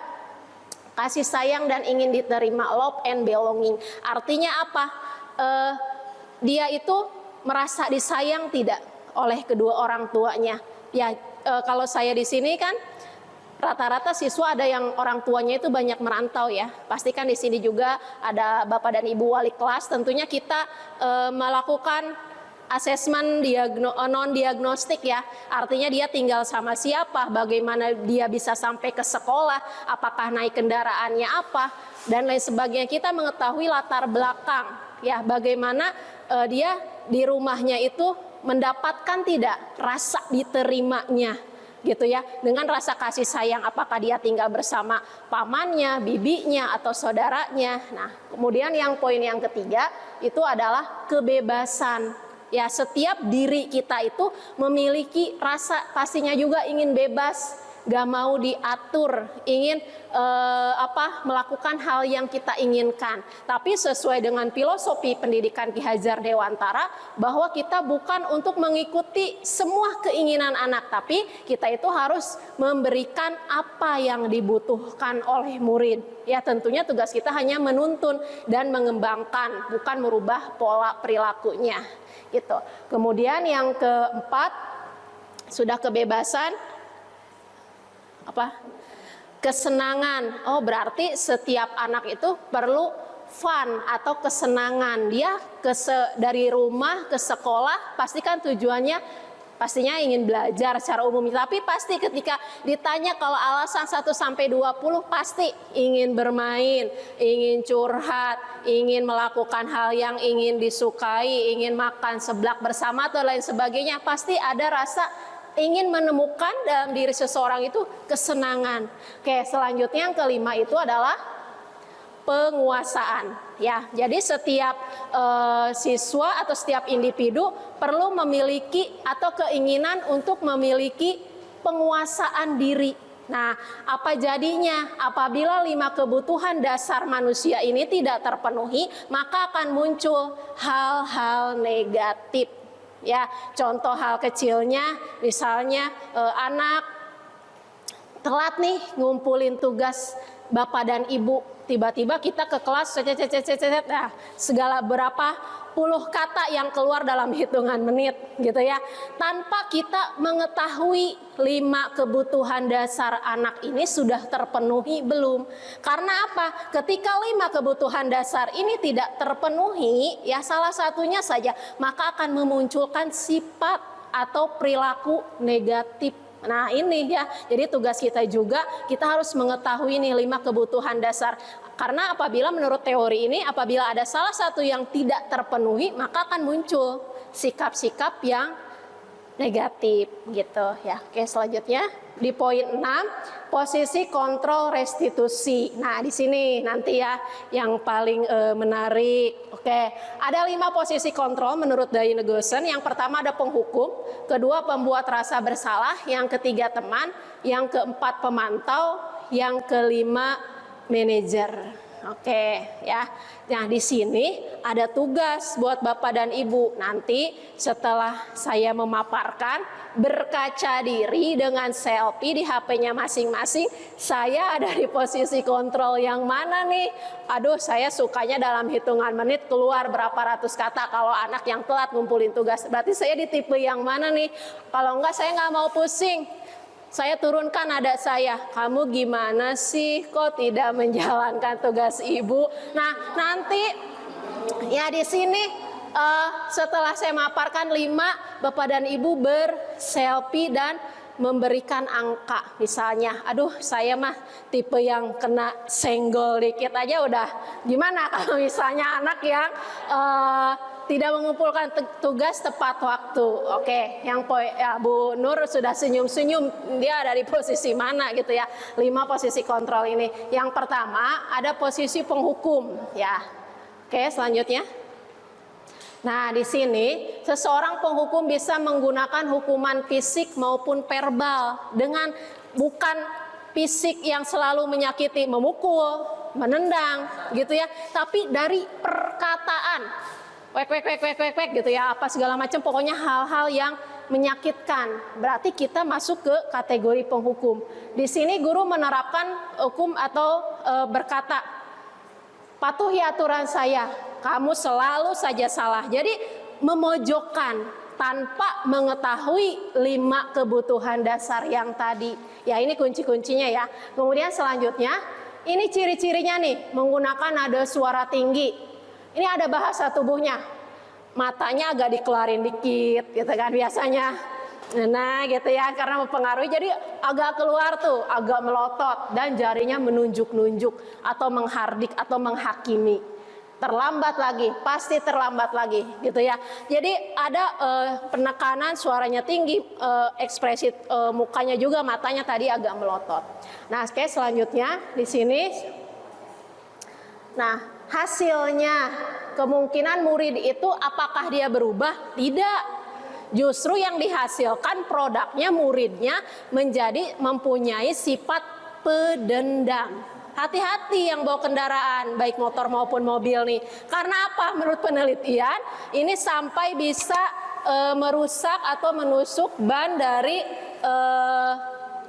kasih sayang dan ingin diterima, love and belonging. Artinya apa? Dia itu merasa disayang tidak oleh kedua orang tuanya. Ya, kalau saya di sini kan rata-rata siswa ada yang orang tuanya itu banyak merantau ya. Pastikan di sini juga ada Bapak dan Ibu wali kelas. Tentunya kita melakukan asesmen non-diagnostik ya. Artinya dia tinggal sama siapa, bagaimana dia bisa sampai ke sekolah, apakah naik kendaraannya apa, dan lain sebagainya. Kita mengetahui latar belakang ya, bagaimana dia di rumahnya itu mendapatkan tidak rasa diterimanya gitu ya, dengan rasa kasih sayang, apakah dia tinggal bersama pamannya, bibinya atau saudaranya. Nah, kemudian yang poin yang ketiga itu adalah kebebasan. Ya, setiap diri kita itu memiliki rasa pastinya juga ingin bebas, gak mau diatur, ingin melakukan hal yang kita inginkan. Tapi sesuai dengan filosofi pendidikan Ki Hajar Dewantara, bahwa kita bukan untuk mengikuti semua keinginan anak, tapi kita itu harus memberikan apa yang dibutuhkan oleh murid. Ya, tentunya tugas kita hanya menuntun dan mengembangkan, bukan merubah pola perilakunya. Gitu. Kemudian yang keempat, sudah kebebasan, kesenangan. Oh, berarti setiap anak itu perlu fun atau kesenangan. Dia dari rumah ke sekolah pastikan tujuannya pastinya ingin belajar secara umum, tapi pasti ketika ditanya kalau alasan 1 sampai 20 pasti ingin bermain, ingin curhat, ingin melakukan hal yang ingin disukai, ingin makan seblak bersama atau lain sebagainya. Pasti ada rasa ingin menemukan dalam diri seseorang itu kesenangan. Oke, selanjutnya yang kelima itu adalah penguasaan. Ya, jadi setiap siswa atau setiap individu perlu memiliki atau keinginan untuk memiliki penguasaan diri. Nah, apa jadinya apabila 5 kebutuhan dasar manusia ini tidak terpenuhi, maka akan muncul hal-hal negatif. Ya, contoh hal kecilnya, misalnya anak telat nih ngumpulin tugas Bapak dan Ibu. Tiba-tiba kita ke kelas, nah, segala berapa puluh kata yang keluar dalam hitungan menit gitu ya. Tanpa kita mengetahui 5 kebutuhan dasar anak ini sudah terpenuhi belum. Karena apa? Ketika 5 kebutuhan dasar ini tidak terpenuhi, ya salah satunya saja, maka akan memunculkan sifat atau perilaku negatif. Nah ini ya, jadi tugas kita juga, kita harus mengetahui nih 5 kebutuhan dasar. Karena apabila menurut teori ini, apabila ada salah satu yang tidak terpenuhi, maka akan muncul sikap-sikap yang negatif gitu ya. Oke, selanjutnya di poin 6 posisi kontrol restitusi. Nah, di sini nanti ya yang paling menarik. Oke, ada 5 posisi kontrol menurut Dai Negosen. Yang pertama ada penghukum, kedua pembuat rasa bersalah, yang ketiga teman, yang keempat pemantau, yang kelima manajer. Oke, ya. Nah, di sini ada tugas buat Bapak dan Ibu. Nanti setelah saya memaparkan, berkaca diri dengan selfie di HP-nya masing-masing. Saya ada di posisi kontrol yang mana nih? Aduh, saya sukanya dalam hitungan menit keluar berapa ratus kata. Kalau anak yang telat ngumpulin tugas, berarti saya di tipe yang mana nih? Kalau enggak, saya nggak mau pusing. Saya turunkan nada saya, kamu gimana sih kok tidak menjalankan tugas ibu? Nah, nanti ya di sini setelah saya maparkan 5, Bapak dan Ibu berselfie dan memberikan angka. Misalnya, aduh saya mah tipe yang kena senggol dikit aja udah. Gimana kalau misalnya anak yang tidak mengumpulkan tugas tepat waktu? Oke, yang ya, Bu Nur sudah senyum-senyum, dia ada di posisi mana gitu ya. 5 posisi kontrol ini. Yang pertama ada posisi penghukum ya. Oke, selanjutnya. Nah, di sini seseorang penghukum bisa menggunakan hukuman fisik maupun verbal dengan bukan fisik yang selalu menyakiti, memukul, menendang gitu ya, tapi dari perkataan. Wek gitu ya, apa segala macam, pokoknya hal-hal yang menyakitkan. Berarti kita masuk ke kategori penghukum. Di sini guru menerapkan hukum atau berkata, patuhi aturan saya, kamu selalu saja salah. Jadi memojokkan tanpa mengetahui 5 kebutuhan dasar yang tadi. Ya, ini kunci-kuncinya ya. Kemudian selanjutnya, ini ciri-cirinya nih, menggunakan nada suara tinggi. Ini ada bahasa tubuhnya, matanya agak dikelarin dikit gitu kan biasanya. Nah gitu ya, karena mempengaruhi jadi agak keluar tuh, agak melotot dan jarinya menunjuk-nunjuk atau menghardik atau menghakimi. Terlambat lagi, pasti terlambat lagi gitu ya. Jadi ada penekanan, suaranya tinggi, ekspresi mukanya juga, matanya tadi agak melotot. Nah, oke, selanjutnya di sini. Nah, hasilnya kemungkinan murid itu apakah dia berubah? Tidak. Justru yang dihasilkan produknya muridnya menjadi mempunyai sifat pedendam. Hati-hati yang bawa kendaraan baik motor maupun mobil nih. Karena apa? Menurut penelitian ini sampai bisa merusak atau menusuk ban dari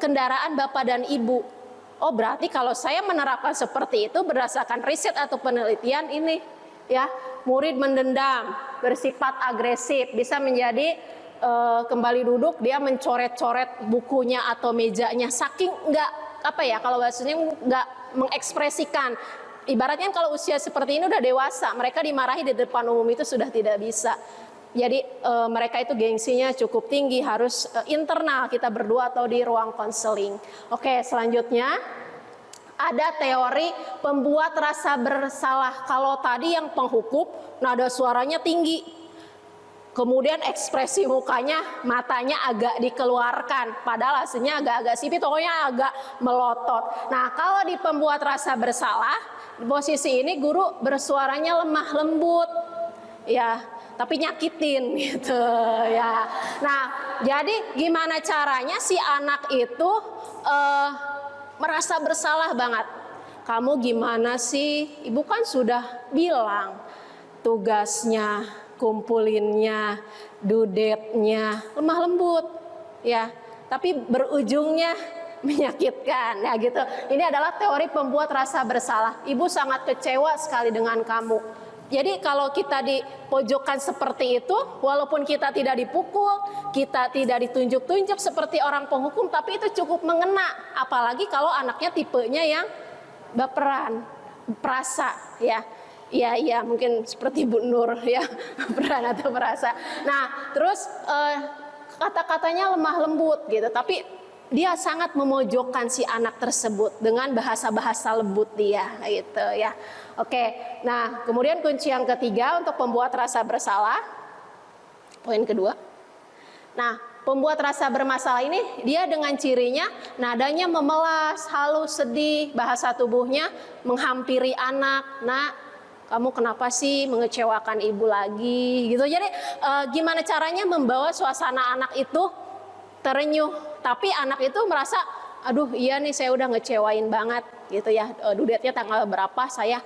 kendaraan Bapak dan Ibu. Oh, berarti kalau saya menerapkan seperti itu berdasarkan riset atau penelitian ini ya, murid mendendam, bersifat agresif, bisa menjadi kembali duduk dia mencoret-coret bukunya atau mejanya, saking nggak apa ya, kalau bahasanya nggak mengekspresikan. Ibaratnya kalau usia seperti ini udah dewasa, mereka dimarahi di depan umum itu sudah tidak bisa. Jadi mereka itu gengsinya cukup tinggi, harus internal kita berdua atau di ruang konseling. Oke, selanjutnya ada teori pembuat rasa bersalah. Kalau tadi yang penghukum, nada suaranya tinggi, kemudian ekspresi mukanya, matanya agak dikeluarkan, padahal hasilnya agak-agak sipit, pokoknya agak melotot. Nah, kalau di pembuat rasa bersalah, di posisi ini guru bersuaranya lemah lembut, ya, tapi nyakitin gitu ya. Nah, jadi gimana caranya si anak itu merasa bersalah banget? Kamu gimana sih? Ibu kan sudah bilang tugasnya, kumpulinnya, dudetnya lemah lembut ya, tapi berujungnya menyakitkan ya gitu. Ini adalah teori pembuat rasa bersalah. Ibu sangat kecewa sekali dengan kamu. Jadi kalau kita di pojokan seperti itu, walaupun kita tidak dipukul, kita tidak ditunjuk-tunjuk seperti orang penghukum, tapi itu cukup mengena. Apalagi kalau anaknya tipenya yang baperan, perasa ya. Iya, mungkin seperti Bu Nur ya, baperan atau perasa. Nah, terus kata-katanya lemah lembut gitu, tapi dia sangat memojokkan si anak tersebut dengan bahasa-bahasa lembut dia gitu ya. Oke, nah kemudian kunci yang ketiga untuk pembuat rasa bersalah, poin kedua. Nah, pembuat rasa bermasalah ini dia dengan cirinya nadanya memelas, halus, sedih, bahasa tubuhnya menghampiri anak. Nak, kamu kenapa sih mengecewakan ibu lagi gitu. Jadi gimana caranya membawa suasana anak itu terenyuh, tapi anak itu merasa aduh iya nih saya udah ngecewain banget gitu ya, due date-nya tanggal berapa saya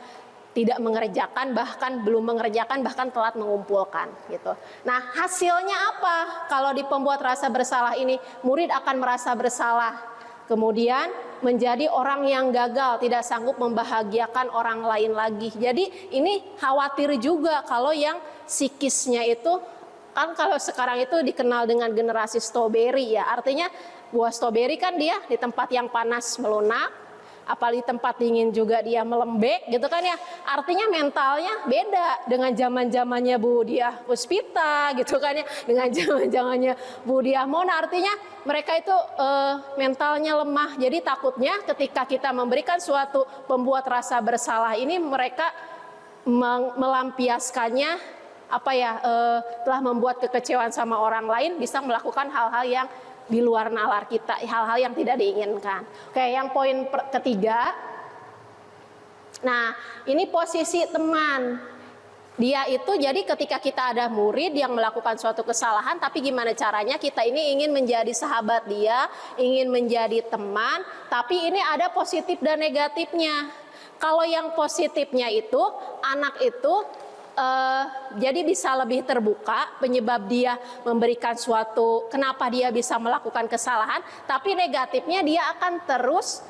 tidak mengerjakan, bahkan belum mengerjakan, bahkan telat mengumpulkan gitu. Nah, hasilnya apa? Kalau di pembuat rasa bersalah ini, murid akan merasa bersalah. Kemudian menjadi orang yang gagal, tidak sanggup membahagiakan orang lain lagi. Jadi ini khawatir juga kalau yang psikisnya itu, kan kalau sekarang itu dikenal dengan generasi strawberry ya. Artinya buah strawberry kan dia di tempat yang panas melunak, apalagi tempat dingin juga dia melembek gitu kan ya. Artinya mentalnya beda dengan zaman-zamannya Bu Diah Puspita gitu kan ya, dengan zaman-zamannya Bu Diah Mona. Artinya mereka itu mentalnya lemah. Jadi takutnya ketika kita memberikan suatu pembuat rasa bersalah ini, mereka melampiaskannya telah membuat kekecewaan sama orang lain, bisa melakukan hal-hal yang di luar nalar kita, hal-hal yang tidak diinginkan. Oke, yang poin ketiga. Nah, ini posisi teman. Dia itu jadi ketika kita ada murid yang melakukan suatu kesalahan, tapi gimana caranya kita ini ingin menjadi sahabat dia, ingin menjadi teman, tapi ini ada positif dan negatifnya. Kalau yang positifnya itu, anak itu jadi bisa lebih terbuka, penyebab dia memberikan suatu, kenapa dia bisa melakukan kesalahan. Tapi negatifnya dia akan terus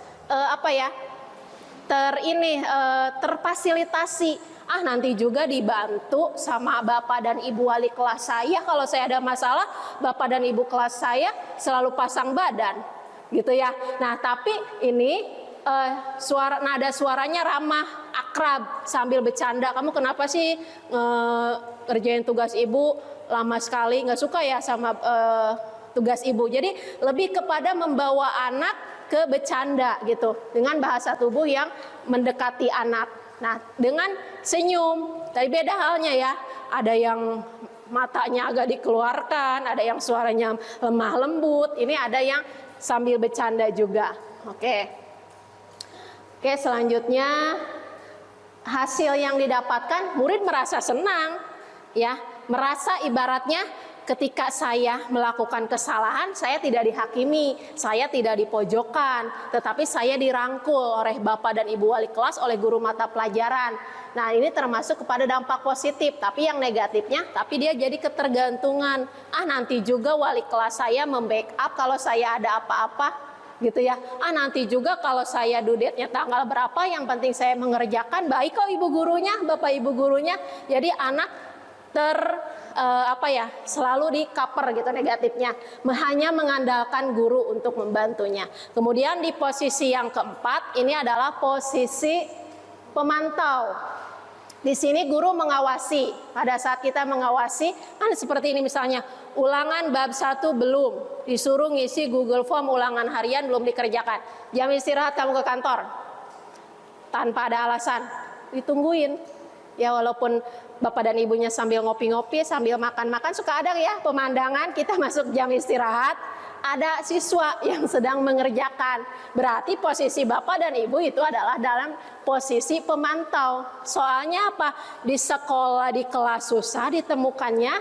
terfasilitasi. Nanti juga dibantu sama bapak dan ibu wali kelas saya. Kalau saya ada masalah, bapak dan ibu kelas saya selalu pasang badan, gitu ya. Nah, tapi ini nada suaranya ramah, akrab, sambil bercanda. Kamu kenapa sih kerjain tugas ibu lama sekali, nggak suka ya sama tugas ibu. Jadi lebih kepada membawa anak ke bercanda gitu, dengan bahasa tubuh yang mendekati anak. Nah, dengan senyum, tapi beda halnya ya. Ada yang matanya agak dikeluarkan, ada yang suaranya lemah lembut, ini ada yang sambil bercanda juga. Oke, selanjutnya hasil yang didapatkan, murid merasa senang, ya, merasa ibaratnya ketika saya melakukan kesalahan, saya tidak dihakimi, saya tidak dipojokkan, tetapi saya dirangkul oleh bapak dan ibu wali kelas, oleh guru mata pelajaran. Nah, ini termasuk kepada dampak positif, tapi yang negatifnya, tapi dia jadi ketergantungan. Nanti juga wali kelas saya membackup kalau saya ada apa-apa, gitu ya. Nanti juga kalau saya due date-nya tanggal berapa, yang penting saya mengerjakan, baik kok ibu gurunya, bapak ibu gurunya. Jadi anak selalu di cover gitu negatifnya, hanya mengandalkan guru untuk membantunya. Kemudian di posisi yang keempat, ini adalah posisi pemantau. Di sini guru mengawasi. Pada saat kita mengawasi, kan seperti ini misalnya, ulangan bab 1 belum, disuruh ngisi Google Form ulangan harian belum dikerjakan. Jam istirahat kamu ke kantor. Tanpa ada alasan, ditungguin. Ya, walaupun bapak dan ibunya sambil ngopi-ngopi, sambil makan-makan, suka ada ya pemandangan kita masuk jam istirahat, ada siswa yang sedang mengerjakan. Berarti posisi bapak dan ibu itu adalah dalam posisi pemantau. Soalnya apa? Di sekolah, di kelas susah ditemukannya,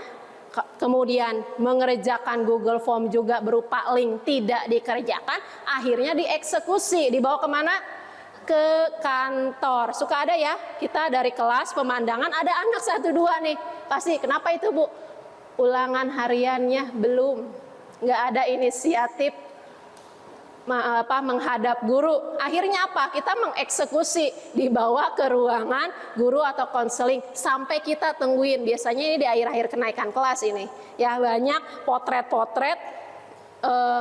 kemudian mengerjakan Google Form juga berupa link tidak dikerjakan, akhirnya dieksekusi, dibawa kemana? Ke kantor. Suka ada ya, kita dari kelas pemandangan ada anak 1-2 nih, pasti kenapa itu Bu? Ulangan hariannya belum, nggak ada inisiatif menghadap guru. Akhirnya apa? Kita mengeksekusi, dibawa ke ruangan guru atau konseling sampai kita tungguin. Biasanya ini di akhir-akhir kenaikan kelas ini ya, banyak potret-potret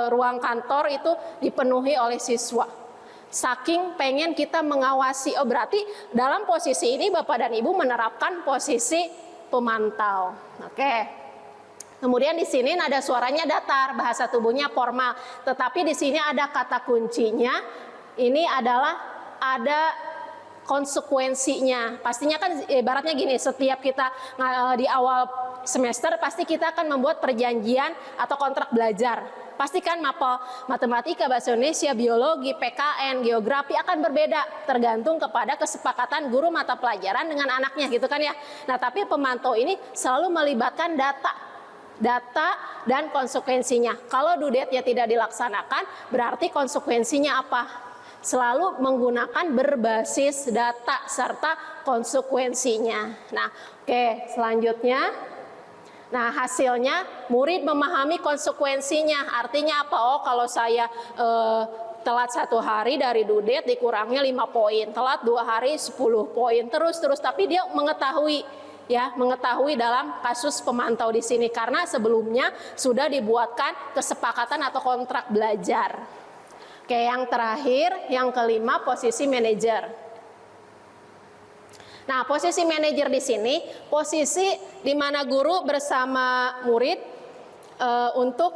ruang kantor itu dipenuhi oleh siswa. Saking pengen kita mengawasi. Berarti dalam posisi ini bapak dan ibu menerapkan posisi pemantau. Kemudian di sini nada suaranya datar, bahasa tubuhnya formal, tetapi di sini ada kata kuncinya. Ini adalah ada konsekuensinya. Pastinya kan ibaratnya gini, setiap kita di awal semester pasti kita akan membuat perjanjian atau kontrak belajar. Pastikan mapel matematika, bahasa Indonesia, biologi, PKN, geografi akan berbeda tergantung kepada kesepakatan guru mata pelajaran dengan anaknya gitu kan ya. Nah, tapi pemantau ini selalu melibatkan data dan konsekuensinya. Kalau due date-nya tidak dilaksanakan, berarti konsekuensinya apa? Selalu menggunakan berbasis data serta konsekuensinya. Nah, oke, selanjutnya. Nah, hasilnya murid memahami konsekuensinya. Artinya apa? Oh, kalau saya telat 1 hari dari due date dikurangnya 5 poin, telat 2 hari 10 poin, terus. Tapi dia mengetahui dalam kasus pemantau di sini karena sebelumnya sudah dibuatkan kesepakatan atau kontrak belajar. Oke, yang terakhir, yang kelima, posisi manajer. Nah, posisi manajer di sini posisi di mana guru bersama murid untuk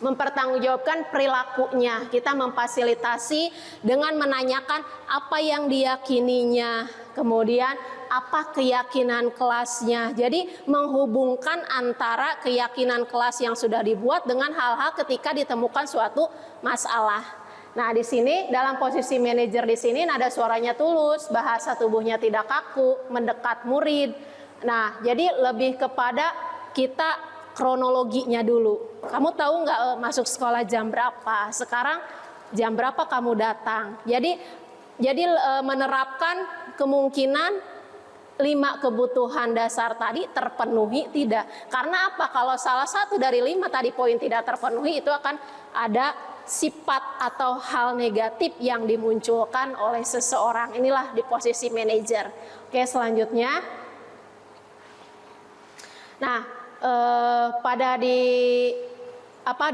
mempertanggungjawabkan perilakunya. Kita memfasilitasi dengan menanyakan apa yang diyakininya, kemudian apa keyakinan kelasnya. Jadi menghubungkan antara keyakinan kelas yang sudah dibuat dengan hal-hal ketika ditemukan suatu masalah. Nah, di sini dalam posisi manajer di sini nada suaranya tulus, bahasa tubuhnya tidak kaku, mendekat murid. Nah, jadi lebih kepada kita kronologinya dulu. Kamu tahu nggak masuk sekolah jam berapa? Sekarang jam berapa kamu datang? Jadi menerapkan kemungkinan 5 kebutuhan dasar tadi terpenuhi tidak. Karena apa? Kalau salah satu dari 5 tadi poin tidak terpenuhi, itu akan ada sifat atau hal negatif yang dimunculkan oleh seseorang. Inilah di posisi manajer. Oke, selanjutnya. Nah,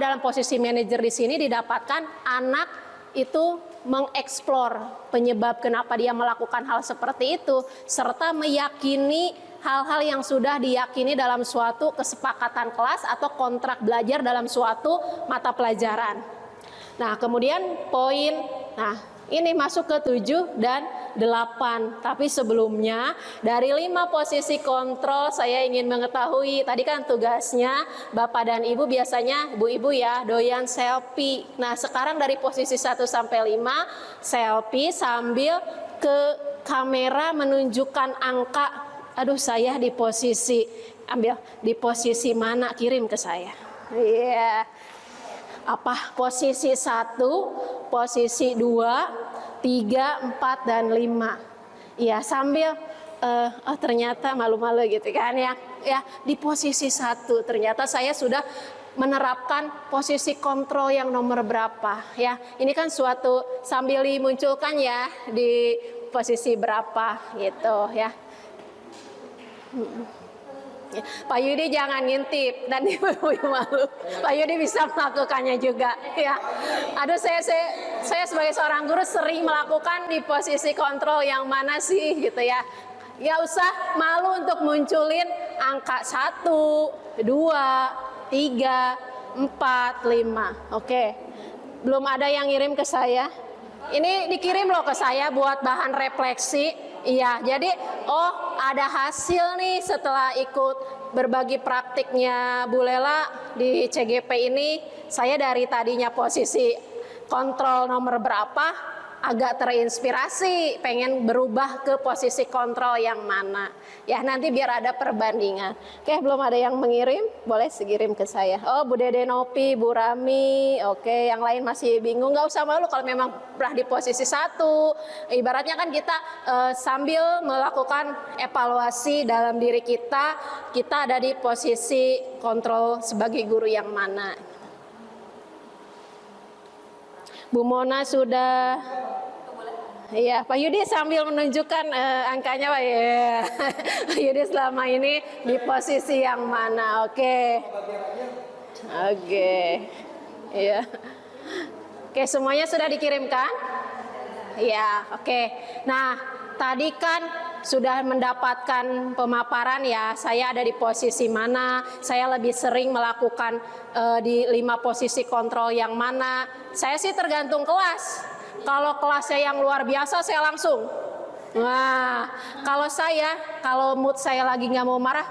dalam posisi manajer di sini didapatkan anak itu mengeksplor penyebab kenapa dia melakukan hal seperti itu, serta meyakini hal-hal yang sudah diyakini dalam suatu kesepakatan kelas atau kontrak belajar dalam suatu mata pelajaran. Nah, kemudian poin, ini masuk ke 7 dan 8. Tapi sebelumnya, dari 5 posisi kontrol saya ingin mengetahui, tadi kan tugasnya Bapak dan Ibu biasanya, Ibu-Ibu ya, doyan selfie. Nah, sekarang dari posisi 1 sampai 5, selfie sambil ke kamera menunjukkan angka. Aduh, saya di posisi, ambil di posisi mana, kirim ke saya. Iya. Apa posisi 1, posisi 2, 3, 4 dan 5. Ya, sambil ternyata malu-malu gitu kan ya. Ya, di posisi 1 ternyata saya sudah menerapkan posisi kontrol yang nomor berapa ya. Ini kan suatu sambil dimunculkan ya di posisi berapa gitu ya. Pak Yudi jangan ngintip dan ibu-ibu malu. Pak Yudi bisa melakukannya juga ya. Aduh, saya sebagai seorang guru sering melakukan di posisi kontrol yang mana sih gitu ya. Gak usah malu untuk munculin angka 1, 2, 3, 4, 5. Oke. Belum ada yang ngirim ke saya. Ini dikirim loh ke saya buat bahan refleksi. Iya, jadi ada hasil nih setelah ikut berbagi praktiknya Bu Lela di CGP ini. Saya dari tadinya posisi kontrol nomor berapa, agak terinspirasi pengen berubah ke posisi kontrol yang mana. Ya, nanti biar ada perbandingan. Oke, belum ada yang mengirim, boleh sekirim ke saya. Oh, Bu Dede Nopi, Bu Rami, oke, yang lain masih bingung, nggak usah malu kalau memang pernah di posisi 1. Ibaratnya kan kita sambil melakukan evaluasi dalam diri kita ada di posisi kontrol sebagai guru yang mana. Bu Mona sudah. Iya, Pak Yudi sambil menunjukkan angkanya Pak ya. Pak Yudi selama ini di posisi yang mana? Oke. Iya. Oke, semuanya sudah dikirimkan? Iya, oke. Nah, tadi kan sudah mendapatkan pemaparan ya, saya ada di posisi mana, saya lebih sering melakukan di 5 posisi kontrol yang mana. Saya sih tergantung kelas. Kalau kelasnya yang luar biasa saya langsung. Nah, kalau mood saya lagi nggak mau marah,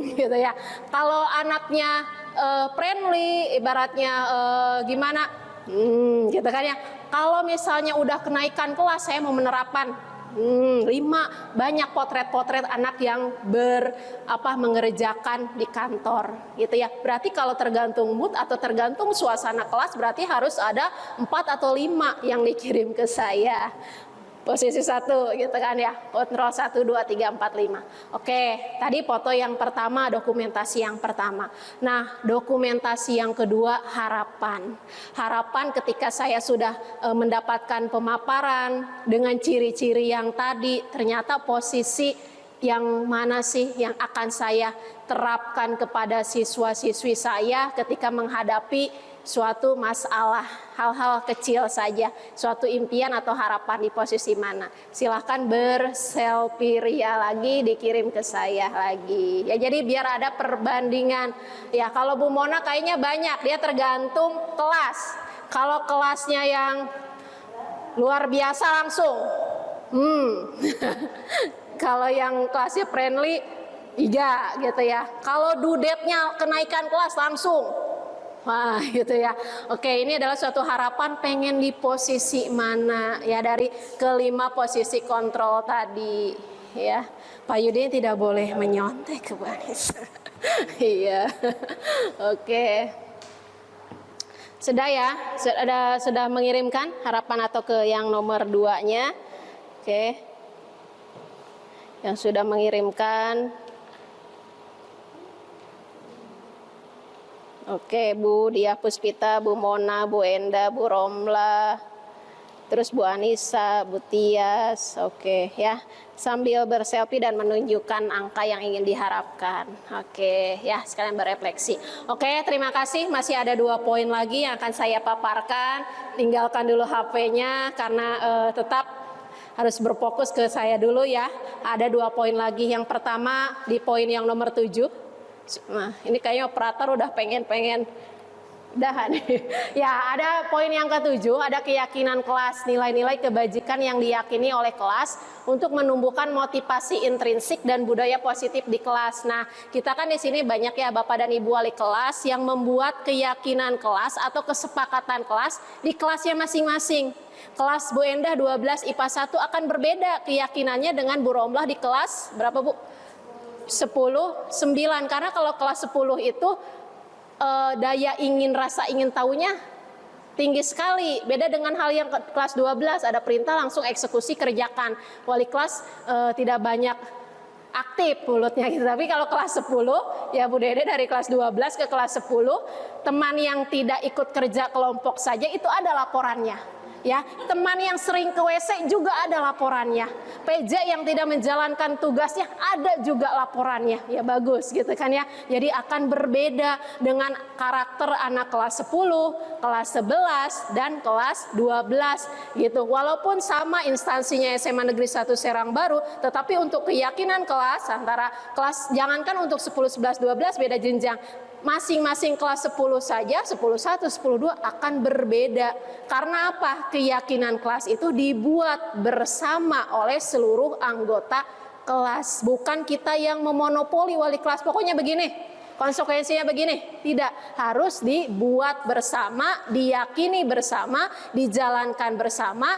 Gitu ya. Kalau anaknya friendly, ibaratnya gimana? Gitu kan ya. Kalau misalnya udah kenaikan kelas, saya mau menerapkan 5 banyak potret-potret anak yang mengerjakan di kantor, gitu ya. Berarti kalau tergantung mood atau tergantung suasana kelas, berarti harus ada 4 atau 5 yang dikirim ke saya. Posisi 1 gitu kan ya, kontrol 1, 2, 3, 4, 5. Oke, tadi foto yang pertama, dokumentasi yang pertama. Nah, dokumentasi yang kedua, harapan. Harapan ketika saya sudah mendapatkan pemaparan dengan ciri-ciri yang tadi, ternyata posisi yang mana sih yang akan saya terapkan kepada siswa-siswi saya ketika menghadapi suatu masalah, hal-hal kecil saja, suatu impian atau harapan di posisi mana. Silahkan berselfie ria lagi, dikirim ke saya lagi. Ya, jadi biar ada perbandingan. Ya, kalau Bu Mona kayaknya banyak, dia tergantung kelas. Kalau kelasnya yang luar biasa langsung. Kalau yang kelasnya friendly, 3 gitu ya. Kalau dudetnya kenaikan kelas langsung. Wah, gitu ya. Oke, ini adalah suatu harapan pengen di posisi mana ya dari kelima posisi kontrol tadi ya. Pak Yudi tidak boleh menyontek ke Banis. Iya. Oke. Sudah ya? Sudah mengirimkan harapan atau ke yang nomor 2-nya? Oke. Yang sudah mengirimkan. Oke, Bu Dia Puspita, Bu Mona, Bu Enda, Bu Romla, terus Bu Anissa, Bu Tias. Oke ya, sambil berselfie dan menunjukkan angka yang ingin diharapkan. Oke ya, sekalian berefleksi. Oke, terima kasih. Masih ada 2 poin lagi yang akan saya paparkan. Tinggalkan dulu HP-nya karena tetap harus berfokus ke saya dulu ya. Ada 2 poin lagi. Yang pertama di poin yang nomor 7. Nah, ini kayaknya operator udah pengen udahan. Ya, ada poin yang ke-7, ada keyakinan kelas, nilai-nilai kebajikan yang diyakini oleh kelas untuk menumbuhkan motivasi intrinsik dan budaya positif di kelas. Nah, kita kan di sini banyak ya Bapak dan Ibu wali kelas yang membuat keyakinan kelas atau kesepakatan kelas di kelasnya masing-masing. Kelas Bu Endah 12 IPA 1 akan berbeda keyakinannya dengan Bu Romlah di kelas berapa Bu? 10, 9. Karena kalau kelas 10 itu daya rasa ingin tahunya tinggi sekali. Beda dengan hal yang kelas 12, ada perintah langsung eksekusi kerjakan. Wali kelas tidak banyak aktif mulutnya gitu. Tapi kalau kelas 10, ya Bu Dede dari kelas 12 ke kelas 10, teman yang tidak ikut kerja kelompok saja itu ada laporannya. Ya, teman yang sering ke WC juga ada laporannya. PJ yang tidak menjalankan tugasnya ada juga laporannya. Ya bagus gitu kan ya. Jadi akan berbeda dengan karakter anak kelas 10, kelas 11 dan kelas 12 gitu. Walaupun sama instansinya SMA Negeri 1 Serang Baru, tetapi untuk keyakinan kelas antara kelas jangankan untuk 10, 11, 12 beda jenjang. Masing-masing kelas 10 saja, 10-1, 10-2 akan berbeda. Karena apa? Keyakinan kelas itu dibuat bersama oleh seluruh anggota kelas. Bukan kita yang memonopoli wali kelas. Pokoknya begini, konsekuensinya begini. Tidak, harus dibuat bersama, diyakini bersama, dijalankan bersama,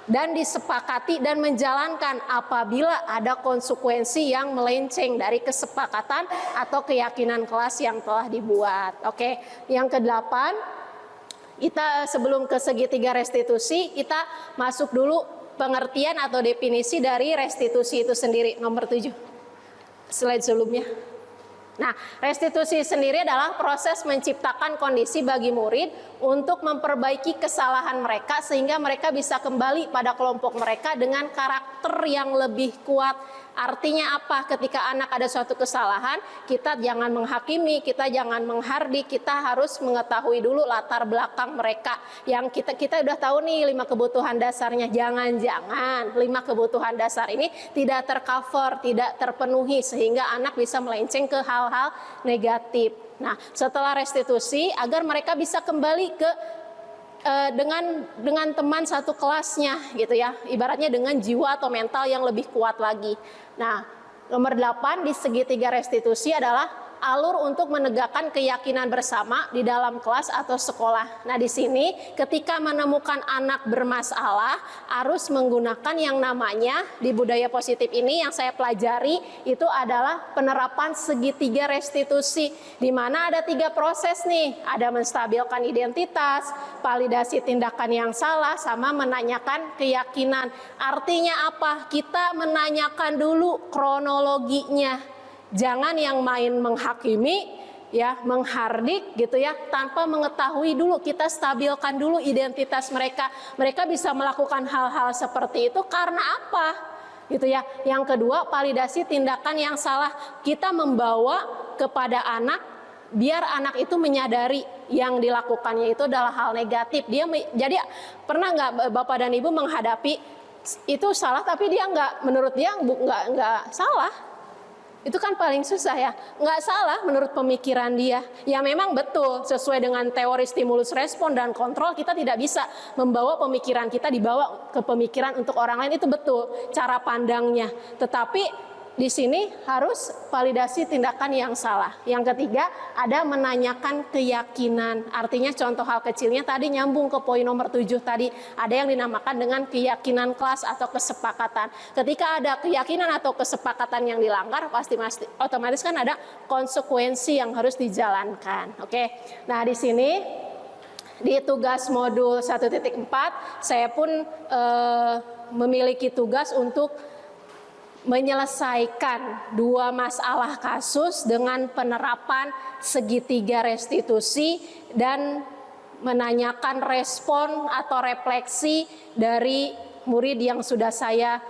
dan disepakati dan menjalankan apabila ada konsekuensi yang melenceng dari kesepakatan atau keyakinan kelas yang telah dibuat. Oke, yang ke-8, kita sebelum ke segitiga restitusi, kita masuk dulu pengertian atau definisi dari restitusi itu sendiri, nomor 7. Slide sebelumnya. Nah, restitusi sendiri adalah proses menciptakan kondisi bagi murid untuk memperbaiki kesalahan mereka sehingga mereka bisa kembali pada kelompok mereka dengan karakter yang lebih kuat. Artinya apa? Ketika anak ada suatu kesalahan, kita jangan menghakimi, kita jangan menghardik, kita harus mengetahui dulu latar belakang mereka. Yang kita udah tahu nih 5 kebutuhan dasarnya. Jangan-jangan 5 kebutuhan dasar ini tidak tercover, tidak terpenuhi sehingga anak bisa melenceng ke hal-hal negatif. Nah, setelah restitusi agar mereka bisa kembali ke dengan teman satu kelasnya gitu ya, ibaratnya dengan jiwa atau mental yang lebih kuat lagi. Nah, Nomor 8 di segitiga restitusi adalah alur untuk menegakkan keyakinan bersama di dalam kelas atau sekolah. Nah, di sini ketika menemukan anak bermasalah harus menggunakan yang namanya di budaya positif ini yang saya pelajari itu adalah penerapan segitiga restitusi, di mana ada 3 proses nih, ada menstabilkan identitas, validasi tindakan yang salah, sama menanyakan keyakinan. Artinya apa? Kita menanyakan dulu kronologinya. Jangan yang main menghakimi, ya, menghardik gitu ya, tanpa mengetahui dulu. Kita stabilkan dulu identitas mereka. Mereka bisa melakukan hal-hal seperti itu karena apa? Gitu ya. Yang kedua, validasi tindakan yang salah. Kita membawa kepada anak biar anak itu menyadari yang dilakukannya itu adalah hal negatif. Jadi pernah nggak Bapak dan Ibu menghadapi itu salah tapi dia menurut dia nggak salah? Itu kan paling susah ya, nggak salah menurut pemikiran dia. Ya memang betul, sesuai dengan teori stimulus respon dan kontrol, kita tidak bisa membawa pemikiran kita dibawa ke pemikiran untuk orang lain, itu betul cara pandangnya. Tetapi di sini harus validasi tindakan yang salah. Yang ketiga, ada menanyakan keyakinan. Artinya contoh hal kecilnya tadi nyambung ke poin nomor 7 tadi. Ada yang dinamakan dengan keyakinan kelas atau kesepakatan. Ketika ada keyakinan atau kesepakatan yang dilanggar, pasti otomatis kan ada konsekuensi yang harus dijalankan. Oke. Nah, di sini di tugas modul 1.4 saya pun memiliki tugas untuk menyelesaikan 2 masalah kasus dengan penerapan segitiga restitusi dan menanyakan respon atau refleksi dari murid yang sudah saya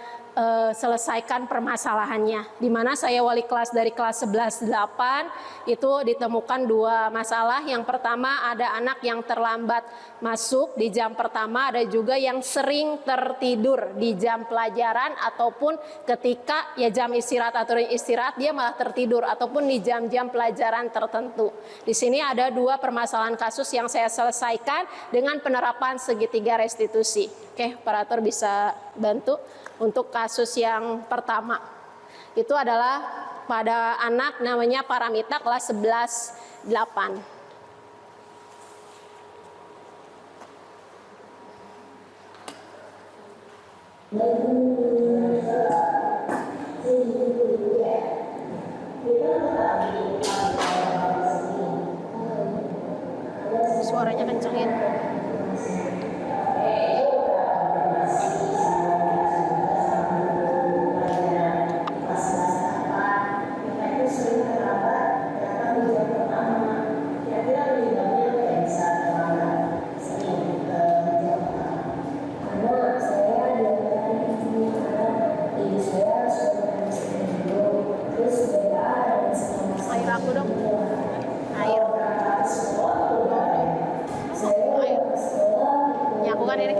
selesaikan permasalahannya. Di mana saya wali kelas dari kelas 11-8 itu ditemukan 2 masalah. Yang pertama ada anak yang terlambat masuk di jam pertama, ada juga yang sering tertidur di jam pelajaran ataupun ketika ya jam istirahat atau istirahat dia malah tertidur ataupun di jam-jam pelajaran tertentu. Di sini ada 2 permasalahan kasus yang saya selesaikan dengan penerapan segitiga restitusi. Oke, operator bisa bantu untuk kasus yang pertama. Itu adalah pada anak namanya Paramita kelas 11-8. Suaranya kencengin. Air aku dong. Air. Air. Nyakukan ini.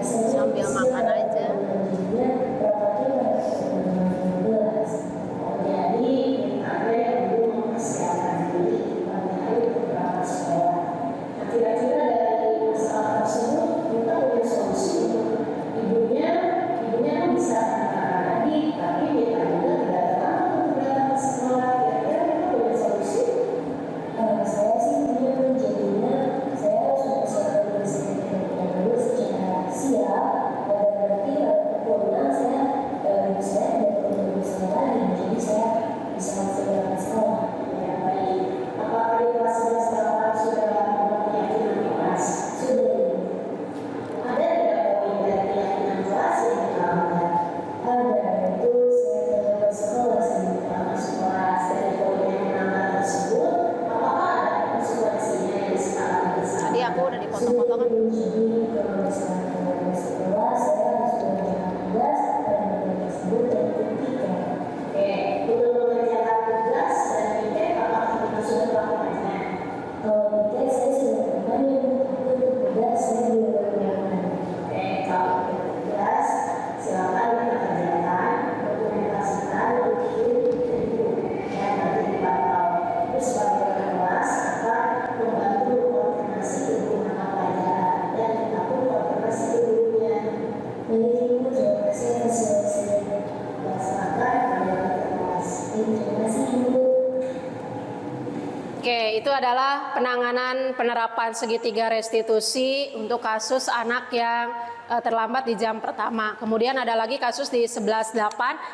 Sambil makan aja. Tadi aku udah dipotong-potong kan. Oke, itu adalah penanganan penerapan segitiga restitusi untuk kasus anak yang terlambat di jam pertama. Kemudian ada lagi kasus di 11.8,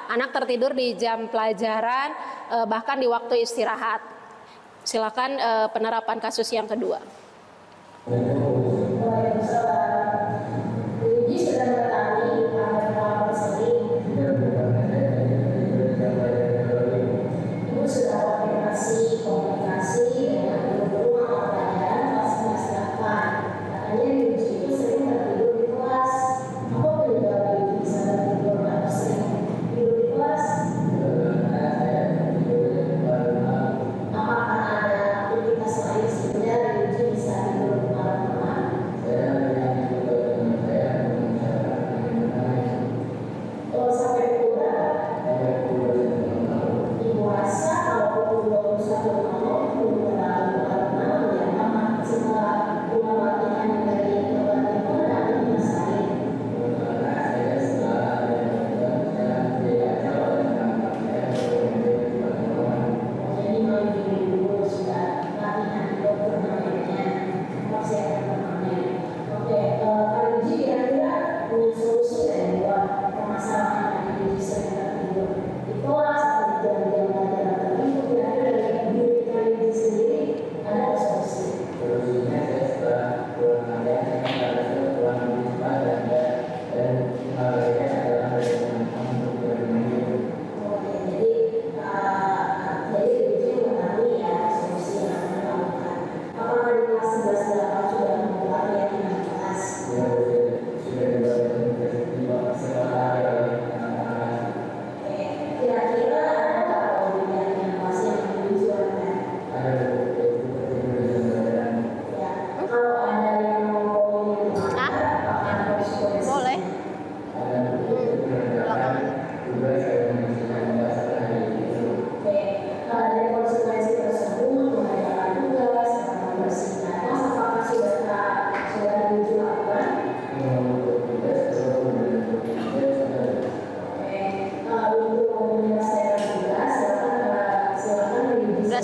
anak tertidur di jam pelajaran bahkan di waktu istirahat. Silakan penerapan kasus yang kedua.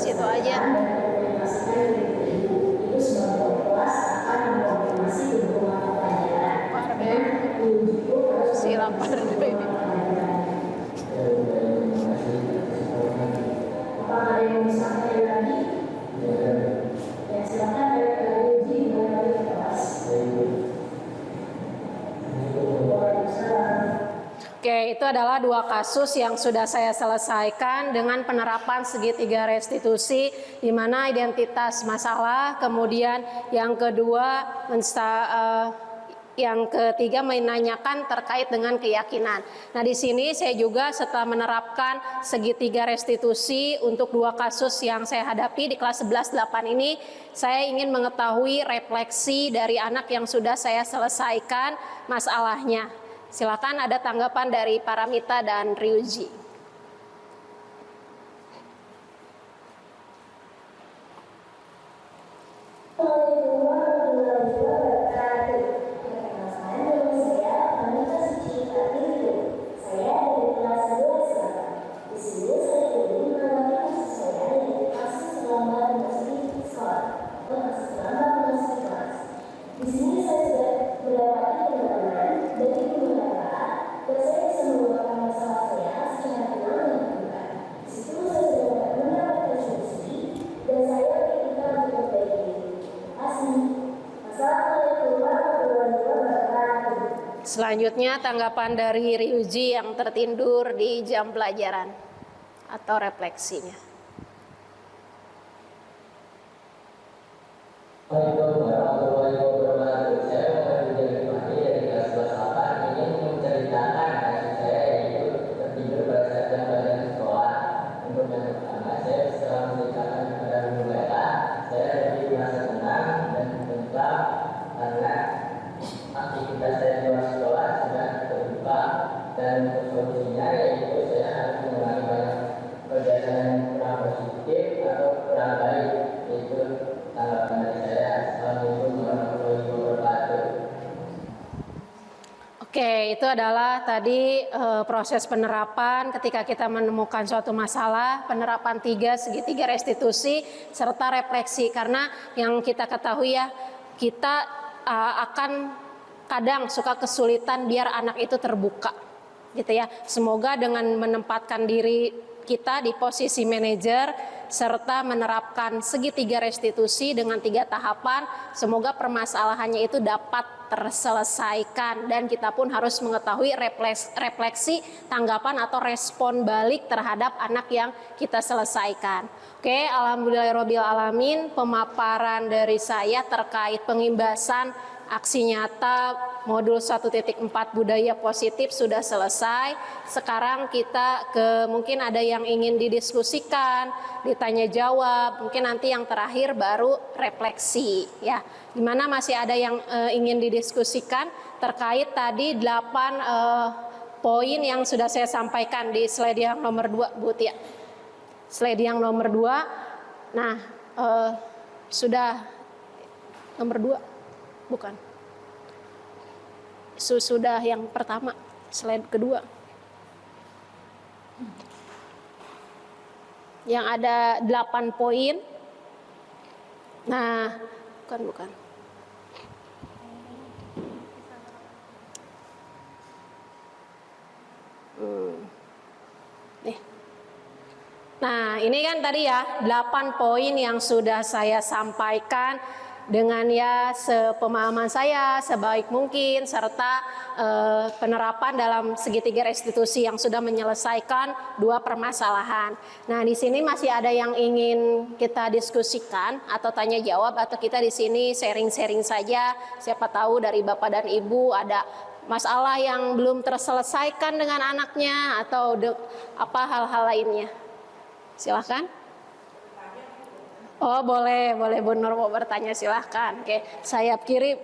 Itu aja. Si lapar ini. Apakah ada yang bisa lagi? Ya, silakan uji mulai ke kelas. Oke, itu adalah dua kasus yang sudah saya selesaikan dengan penerapan segitiga restitusi, di mana identitas masalah, kemudian yang kedua, yang ketiga menanyakan terkait dengan keyakinan. Nah, di sini saya juga setelah menerapkan segitiga restitusi untuk dua kasus yang saya hadapi di kelas 11.8 ini, saya ingin mengetahui refleksi dari anak yang sudah saya selesaikan masalahnya. Silakan ada tanggapan dari Paramita dan Ryuji. Selanjutnya tanggapan dari Ryuji yang tertidur di jam pelajaran atau refleksinya. Oke, itu adalah tadi proses penerapan ketika kita menemukan suatu masalah, penerapan 3 segitiga restitusi serta refleksi. Karena yang kita ketahui ya, kita akan kadang suka kesulitan biar anak itu terbuka, gitu ya. Semoga dengan menempatkan diri kita di posisi manajer serta menerapkan segitiga restitusi dengan 3 tahapan, semoga permasalahannya itu dapat terselesaikan dan kita pun harus mengetahui refleksi, tanggapan atau respon balik terhadap anak yang kita selesaikan. Oke, alhamdulillahirabbil alamin, pemaparan dari saya terkait pengimbasan aksi nyata modul 1.4 budaya positif sudah selesai. Sekarang kita mungkin ada yang ingin didiskusikan, ditanya jawab, mungkin nanti yang terakhir baru refleksi ya. Dimana masih ada yang ingin didiskusikan terkait tadi 8 poin yang sudah saya sampaikan di slide yang nomor 2, Bu Tia. Slide yang nomor 2. Nah, sudah nomor 2. Bukan. Sudah yang pertama, slide kedua. Yang ada 8 poin. Nah, bukan. Nih. Nah, ini kan tadi ya 8 poin yang sudah saya sampaikan dengan ya sepemahaman saya sebaik mungkin serta penerapan dalam segitiga restitusi yang sudah menyelesaikan 2 permasalahan. Nah, di sini masih ada yang ingin kita diskusikan atau tanya jawab atau kita di sini sharing-sharing saja. Siapa tahu dari Bapak dan Ibu ada masalah yang belum terselesaikan dengan anaknya atau apa hal-hal lainnya. Silahkan. Oh, boleh Bu Nur mau bertanya, silahkan. Oke, sayap kiri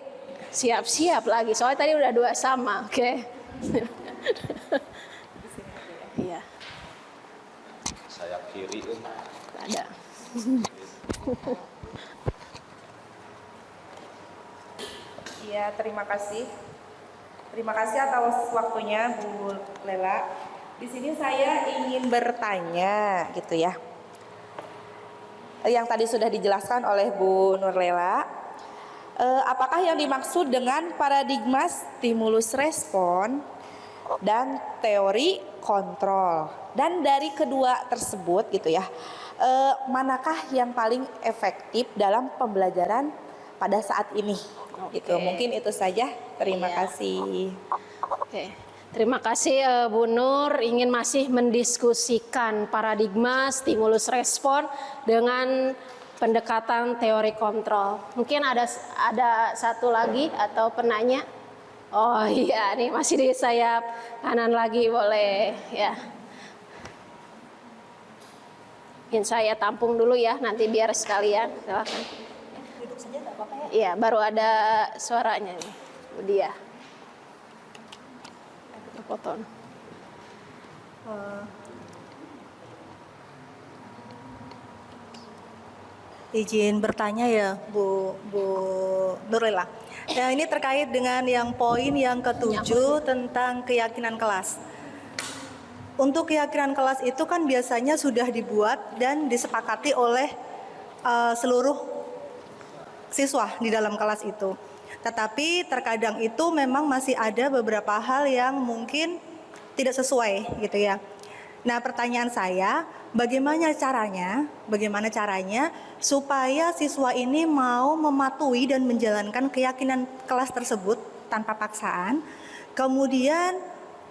siap-siap lagi. Soalnya tadi udah 2 sama. Oke. Iya. Sayap kiri. Ada. Iya, terima kasih. Terima kasih atas waktunya Bu Lela. Di sini saya ingin bertanya gitu ya. Yang tadi sudah dijelaskan oleh Bu Nurlela, apakah yang dimaksud dengan paradigma stimulus respon dan teori kontrol? Dan dari kedua tersebut gitu ya, manakah yang paling efektif dalam pembelajaran pada saat ini? Gitu. Mungkin itu saja. Terima kasih. Oke. Terima kasih Bu Nur, ingin masih mendiskusikan paradigma stimulus respon dengan pendekatan teori kontrol. Mungkin ada satu lagi atau penanya. Oh iya, nih masih di sayap kanan lagi, boleh ya. Mungkin saya tampung dulu ya, nanti biar sekalian. Silakan. Duduk saja nggak apa-apa ya? Iya, baru ada suaranya nih, Bu Dia. Potong. Izin bertanya ya Bu Nurlela. Ya, ini terkait dengan yang poin yang ke-7 tentang keyakinan kelas. Untuk keyakinan kelas itu kan biasanya sudah dibuat dan disepakati oleh seluruh siswa di dalam kelas itu. Tetapi terkadang itu memang masih ada beberapa hal yang mungkin tidak sesuai gitu ya. Nah, pertanyaan saya, bagaimana caranya supaya siswa ini mau mematuhi dan menjalankan keyakinan kelas tersebut tanpa paksaan, kemudian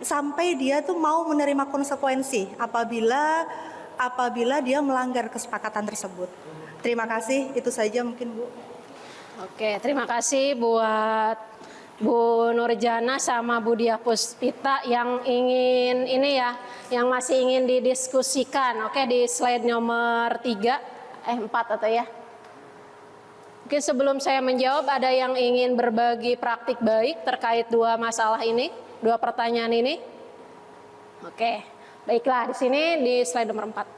sampai dia tuh mau menerima konsekuensi apabila dia melanggar kesepakatan tersebut. Terima kasih, itu saja mungkin Bu. Oke, terima kasih buat Bu Nurjana sama Bu Dia Puspita yang ingin yang masih ingin didiskusikan. Oke, di slide nomor 4 atau ya. Mungkin sebelum saya menjawab, ada yang ingin berbagi praktik baik terkait 2 masalah ini, 2 pertanyaan ini. Oke, baiklah, di sini di slide nomor 4.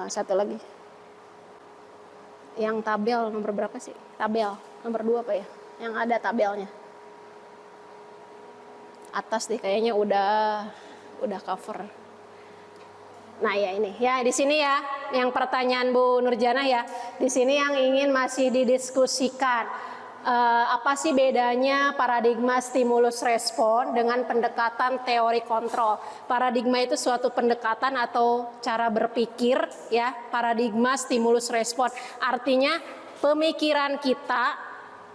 Satu lagi. Yang tabel nomor berapa sih? Tabel nomor 2 apa ya? yang ada tabelnya. Atas deh kayaknya udah cover. Nah ya ini ya di sini ya yang pertanyaan Bu Nurjana ya di sini yang ingin masih didiskusikan apa sih bedanya paradigma stimulus respon dengan pendekatan teori kontrol. Paradigma itu suatu pendekatan atau cara berpikir ya, paradigma stimulus respon artinya pemikiran kita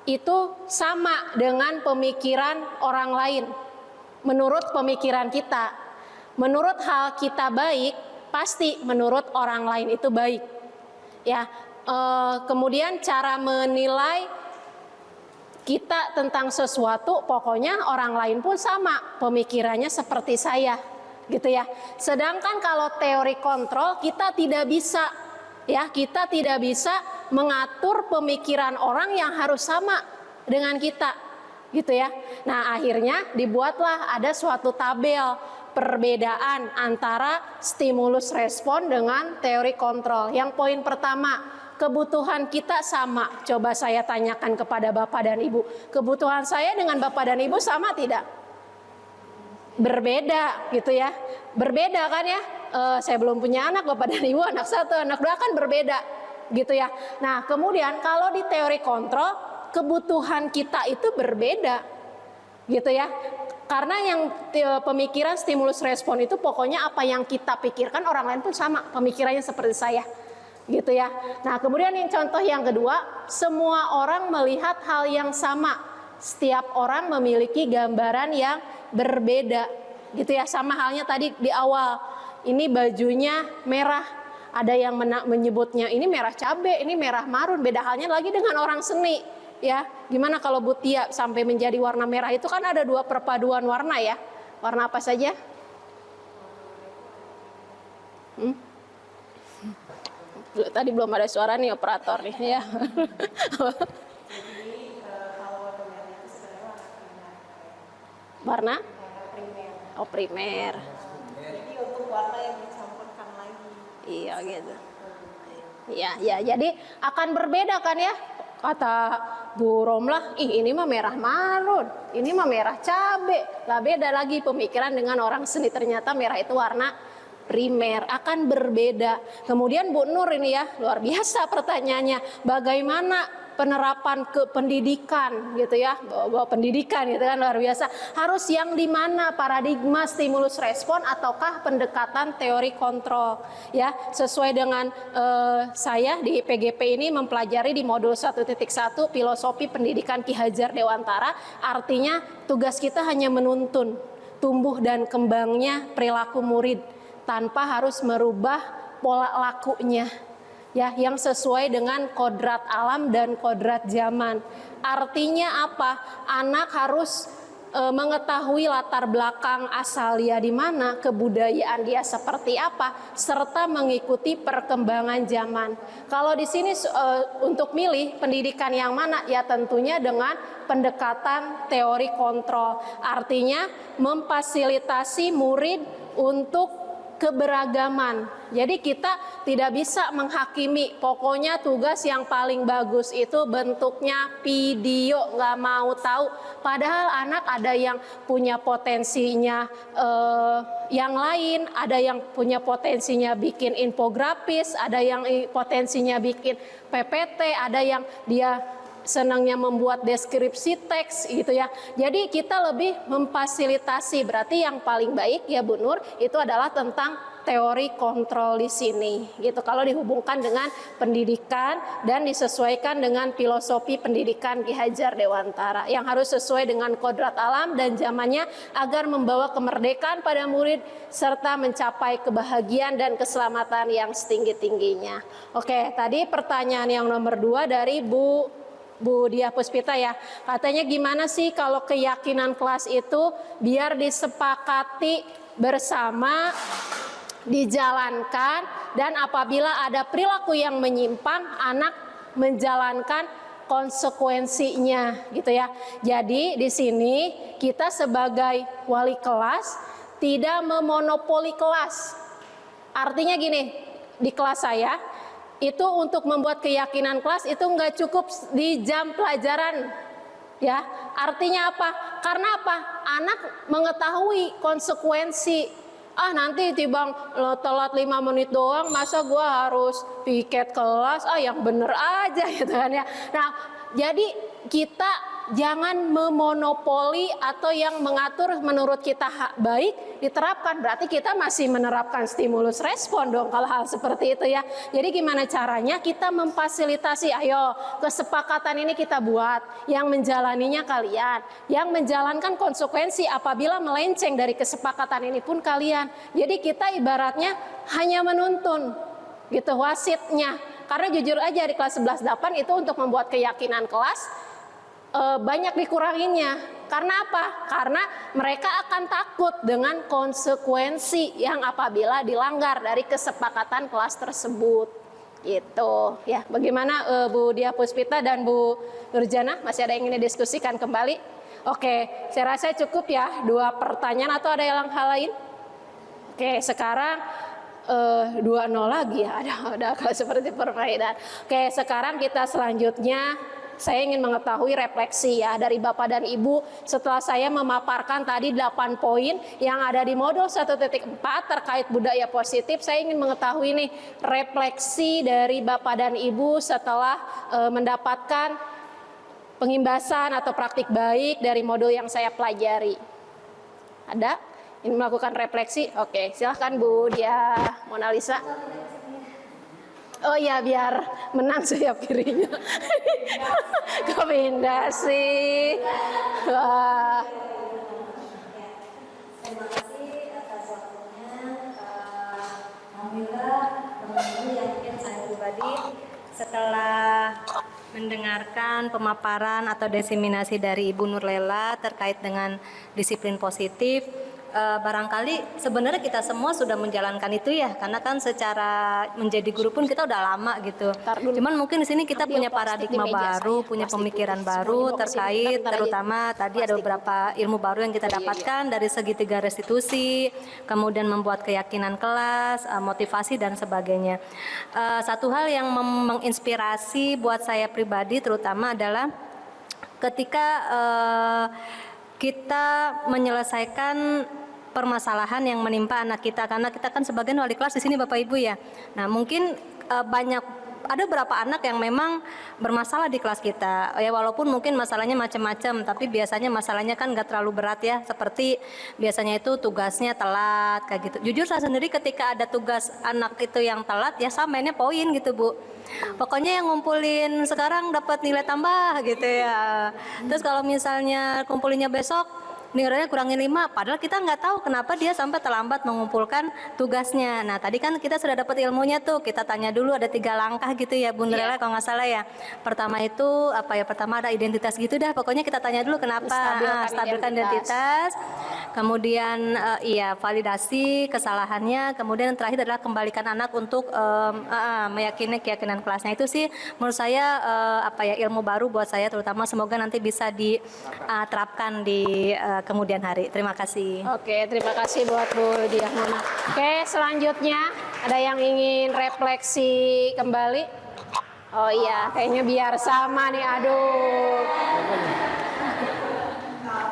itu sama dengan pemikiran orang lain menurut pemikiran kita. Menurut hal kita baik pasti menurut orang lain itu baik ya. Kemudian cara menilai kita tentang sesuatu pokoknya orang lain pun sama pemikirannya seperti saya gitu ya. Sedangkan kalau teori kontrol kita tidak bisa ya, kita tidak bisa mengatur pemikiran orang yang harus sama dengan kita gitu ya. Nah akhirnya dibuatlah ada suatu tabel perbedaan antara stimulus respon dengan teori kontrol. Yang poin pertama, kebutuhan kita sama. Coba saya tanyakan kepada Bapak dan Ibu, kebutuhan saya dengan Bapak dan Ibu sama tidak? Berbeda gitu ya. Berbeda kan ya? Saya belum punya anak, Bapak dan Ibu anak satu, anak dua kan berbeda gitu ya. Nah kemudian kalau di teori kontrol, kebutuhan kita itu berbeda gitu ya. Karena yang pemikiran stimulus respon itu pokoknya apa yang kita pikirkan orang lain pun sama pemikirannya seperti saya gitu ya. Nah kemudian yang contoh yang kedua, semua orang melihat hal yang sama, setiap orang memiliki gambaran yang berbeda gitu ya. Sama halnya tadi di awal, ini bajunya merah, ada yang menyebutnya ini merah cabai, ini merah marun. Beda halnya lagi dengan orang seni ya. Gimana kalau Bu Tia sampai menjadi warna merah itu kan ada dua perpaduan warna ya. Warna apa saja? Tadi belum ada suara nih operator nih ya. Warna? Oh primer. Jadi untuk warna yang dicampurkan lagi. Iya gitu. Ya, jadi akan berbeda kan ya. Kata Bu Romlah, ini mah merah marun, ini mah merah cabe. Lah beda lagi pemikiran dengan orang seni, ternyata merah itu warna primer, akan berbeda. Kemudian Bu Nur ini ya, luar biasa pertanyaannya, bagaimana penerapan ke pendidikan gitu ya, bawa pendidikan gitu kan, luar biasa. Harus yang di mana, paradigma stimulus respon ataukah pendekatan teori kontrol ya. Sesuai dengan saya di PGP ini mempelajari di modul 1.1 filosofi pendidikan Ki Hajar Dewantara, artinya tugas kita hanya menuntun tumbuh dan kembangnya perilaku murid tanpa harus merubah pola lakunya ya, yang sesuai dengan kodrat alam dan kodrat zaman. Artinya apa? Anak harus mengetahui latar belakang asal dia di mana, kebudayaan dia seperti apa, serta mengikuti perkembangan zaman. Kalau di sini untuk milih pendidikan yang mana, ya tentunya dengan pendekatan teori kontrol. Artinya memfasilitasi murid untuk keberagaman. Jadi kita tidak bisa menghakimi, pokoknya tugas yang paling bagus itu bentuknya video, nggak mau tahu. Padahal anak ada yang punya potensinya yang lain, ada yang punya potensinya bikin infografis, ada yang potensinya bikin PPT, ada yang dia senangnya membuat deskripsi teks gitu ya. Jadi kita lebih memfasilitasi. Berarti yang paling baik ya Bu Nur itu adalah tentang teori kontrol di sini gitu. Kalau dihubungkan dengan pendidikan dan disesuaikan dengan filosofi pendidikan Ki Hajar Dewantara yang harus sesuai dengan kodrat alam dan zamannya agar membawa kemerdekaan pada murid serta mencapai kebahagiaan dan keselamatan yang setinggi-tingginya. Oke, tadi pertanyaan yang nomor 2 dari Bu Dia Puspita ya, katanya gimana sih kalau keyakinan kelas itu biar disepakati bersama, dijalankan, dan apabila ada perilaku yang menyimpang, anak menjalankan konsekuensinya gitu ya. Jadi di sini kita sebagai wali kelas tidak memonopoli kelas. Artinya gini, di kelas saya itu untuk membuat keyakinan kelas itu nggak cukup di jam pelajaran Ya, artinya apa? Karena apa? Anak mengetahui konsekuensi. Ah, nanti tibang telat 5 menit doang, masa gua harus piket kelas? Ah, yang bener aja gitu kan ya. Nah, jadi kita jangan memonopoli atau yang mengatur menurut kita baik diterapkan. Berarti kita masih menerapkan stimulus respon dong kalau hal seperti itu ya. Jadi gimana caranya kita memfasilitasi, ayo kesepakatan ini kita buat, yang menjalaninya kalian, yang menjalankan konsekuensi apabila melenceng dari kesepakatan ini pun kalian. Jadi kita ibaratnya hanya menuntun gitu wasitnya. Karena jujur aja di kelas 11-8 itu untuk membuat keyakinan kelas banyak dikuranginya. Karena apa? Karena mereka akan takut dengan konsekuensi yang apabila dilanggar dari kesepakatan kelas tersebut. Gitu ya. Bagaimana Bu Dia Puspita dan Bu Nurjana? Masih ada yang ingin didiskusikan kembali? Oke, saya rasa cukup ya 2 pertanyaan atau ada yang hal lain? Oke, sekarang 2-0 lagi ya. Ada seperti permainan. Oke, sekarang kita selanjutnya saya ingin mengetahui refleksi ya dari Bapak dan Ibu setelah saya memaparkan tadi 8 poin yang ada di modul 1.4 terkait budaya positif. Saya ingin mengetahui nih refleksi dari Bapak dan Ibu setelah mendapatkan pengimbasan atau praktik baik dari modul yang saya pelajari. Ada? Ingin melakukan refleksi? Oke, silahkan Bu Dia Mona Lisa. Oh iya, biar menang sayap kirinya. Kok pindah sih? Wah. Terima kasih atas waktunya. Alhamdulillah, teman-teman yang mungkin saya pribadi setelah mendengarkan pemaparan atau diseminasi dari Ibu Nurlela terkait dengan disiplin positif, barangkali sebenarnya kita semua sudah menjalankan itu ya, karena kan secara menjadi guru pun kita udah lama gitu. Cuman mungkin di sini kita punya paradigma baru, punya pemikiran baru terkait terutama tadi ada beberapa ilmu baru yang kita dapatkan dari segitiga restitusi, kemudian membuat keyakinan kelas, motivasi dan sebagainya. Satu hal yang menginspirasi buat saya pribadi terutama adalah ketika kita menyelesaikan permasalahan yang menimpa anak kita, karena kita kan sebagian wali kelas di sini Bapak Ibu ya. Nah, mungkin ada beberapa anak yang memang bermasalah di kelas kita. Ya walaupun mungkin masalahnya macam-macam, tapi biasanya masalahnya kan nggak terlalu berat ya. Seperti biasanya itu tugasnya telat kayak gitu. Jujur saya sendiri ketika ada tugas anak itu yang telat ya saya mainnya poin gitu Bu. Pokoknya yang ngumpulin sekarang dapat nilai tambah gitu ya. Terus kalau misalnya kumpulinnya besok nilainya kurangin 5, padahal kita nggak tahu kenapa dia sampai terlambat mengumpulkan tugasnya. Nah tadi kan kita sudah dapat ilmunya tuh, kita tanya dulu ada 3 langkah gitu ya Bu Nurlela kalau nggak salah ya. Pertama itu apa ya, pertama ada identitas gitu dah, pokoknya kita tanya dulu kenapa, stabilkan identitas. Kemudian validasi kesalahannya, kemudian terakhir adalah kembalikan anak untuk meyakini keyakinan kelasnya. Itu sih menurut saya ilmu baru buat saya, terutama semoga nanti bisa diterapkan di kemudian hari. Terima kasih. Oke, terima kasih buat Bu Dia Mona. Oke, selanjutnya ada yang ingin refleksi kembali? Oh iya, kayaknya biar sama nih, aduh.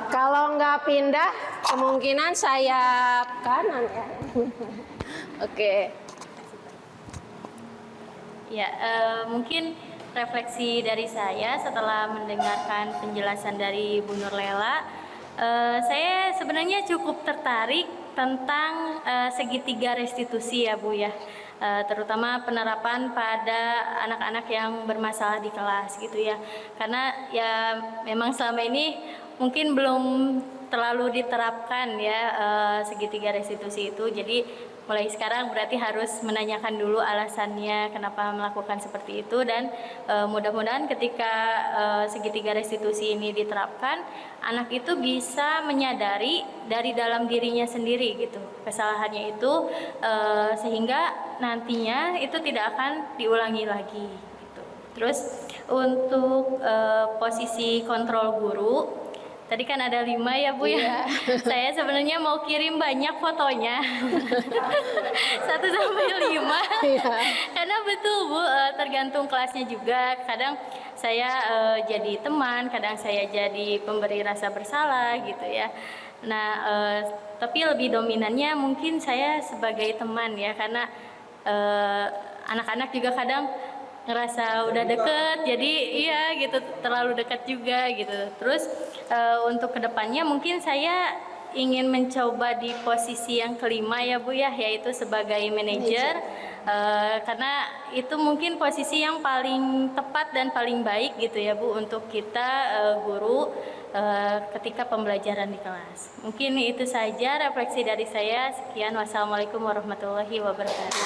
Kalau nggak pindah, kemungkinan sayap kanan ya. Oke. Ya, mungkin refleksi dari saya setelah mendengarkan penjelasan dari Bu Nurlela, saya sebenarnya cukup tertarik tentang segitiga restitusi ya Bu ya, terutama penerapan pada anak-anak yang bermasalah di kelas gitu ya, karena ya memang selama ini mungkin belum terlalu diterapkan ya segitiga restitusi itu. Jadi mulai sekarang berarti harus menanyakan dulu alasannya kenapa melakukan seperti itu, dan mudah-mudahan ketika segitiga restitusi ini diterapkan, anak itu bisa menyadari dari dalam dirinya sendiri gitu kesalahannya itu, sehingga nantinya itu tidak akan diulangi lagi gitu. Terus untuk posisi kontrol guru, tadi kan ada 5 ya Bu ya. Saya sebenarnya mau kirim banyak fotonya. 1 sampai 5. Karena betul Bu, tergantung kelasnya juga. Kadang saya jadi teman, kadang saya jadi pemberi rasa bersalah gitu ya. Nah, tapi lebih dominannya mungkin saya sebagai teman ya, karena anak-anak juga kadang ngerasa udah deket, jadi iya gitu, terlalu dekat juga gitu. Terus untuk kedepannya mungkin saya ingin mencoba di posisi yang kelima ya Bu ya, yaitu sebagai manajer. Karena itu mungkin posisi yang paling tepat dan paling baik gitu ya Bu untuk kita guru ketika pembelajaran di kelas. Mungkin itu saja refleksi dari saya. Sekian, wassalamualaikum warahmatullahi wabarakatuh.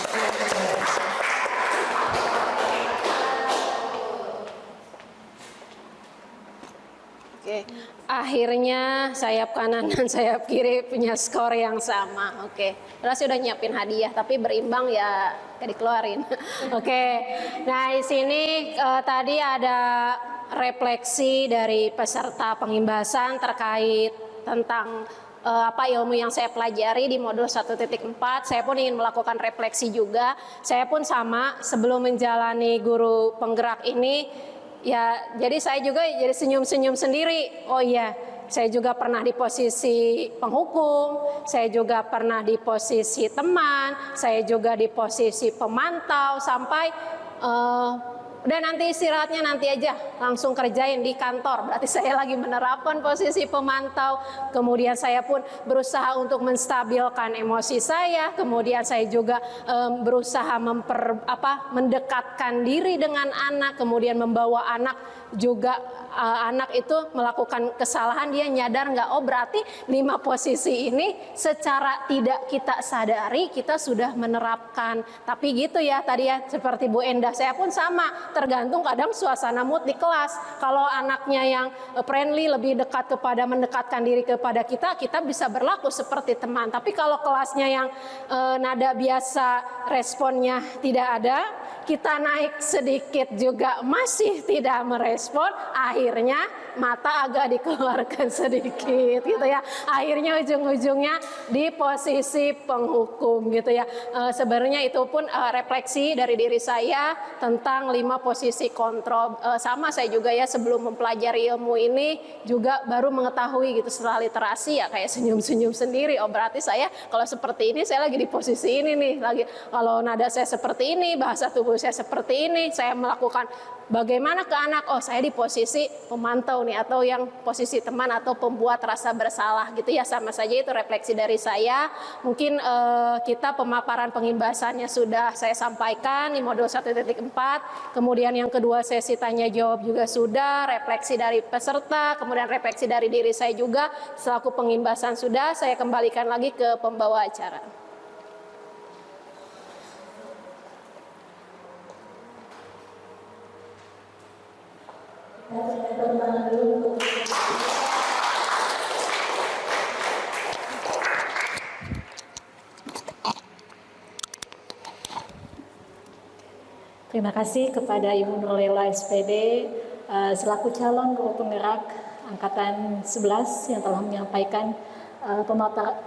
Oke, akhirnya sayap kanan dan sayap kiri punya skor yang sama. Oke, terus sudah nyiapin hadiah, tapi berimbang ya kayak dikeluarin. Oke, nah di sini tadi ada refleksi dari peserta pengimbasan terkait tentang apa ilmu yang saya pelajari di modul 1.4. Saya pun ingin melakukan refleksi juga. Saya pun sama sebelum menjalani guru penggerak ini. Ya, jadi saya juga jadi senyum-senyum sendiri. Oh iya, saya juga pernah di posisi penghukum, saya juga pernah di posisi teman, saya juga di posisi pemantau sampai udah nanti istirahatnya nanti aja, langsung kerjain di kantor. Berarti saya lagi menerapkan posisi pemantau. Kemudian saya pun berusaha untuk menstabilkan emosi saya. Kemudian saya juga berusaha mendekatkan diri dengan anak. Kemudian membawa anak juga, anak itu melakukan kesalahan, dia nyadar nggak? Oh berarti 5 posisi ini secara tidak kita sadari kita sudah menerapkan. Tapi gitu ya tadi ya, seperti Bu Endah, saya pun sama. Tergantung kadang suasana mood di kelas. Kalau anaknya yang friendly, lebih dekat kepada mendekatkan diri kepada kita, kita bisa berlaku seperti teman. Tapi kalau kelasnya yang nada biasa, responnya tidak ada, kita naik sedikit juga masih tidak merespon, akhirnya mata agak dikeluarkan sedikit gitu ya. Akhirnya ujung-ujungnya di posisi penghukum gitu ya. Sebenarnya itu pun refleksi dari diri saya tentang 5 posisi kontrol. Sama saya juga ya, sebelum mempelajari ilmu ini juga baru mengetahui gitu setelah literasi ya, kayak senyum-senyum sendiri. Oh berarti saya kalau seperti ini saya lagi di posisi ini nih, lagi kalau nada saya seperti ini, bahasa tubuh saya seperti ini, saya melakukan bagaimana ke anak, oh saya di posisi pemantau nih, atau yang posisi teman atau pembuat rasa bersalah gitu ya. Sama saja itu refleksi dari saya. Mungkin kita pemaparan pengimbasannya sudah saya sampaikan di modul 1.4. Kemudian yang kedua sesi tanya jawab juga sudah, refleksi dari peserta, kemudian refleksi dari diri saya juga selaku pengimbasan sudah. Saya kembalikan lagi ke pembawa acara. Terima kasih kepada Ibu Nurlela SPD selaku calon guru penggerak Angkatan 11 yang telah menyampaikan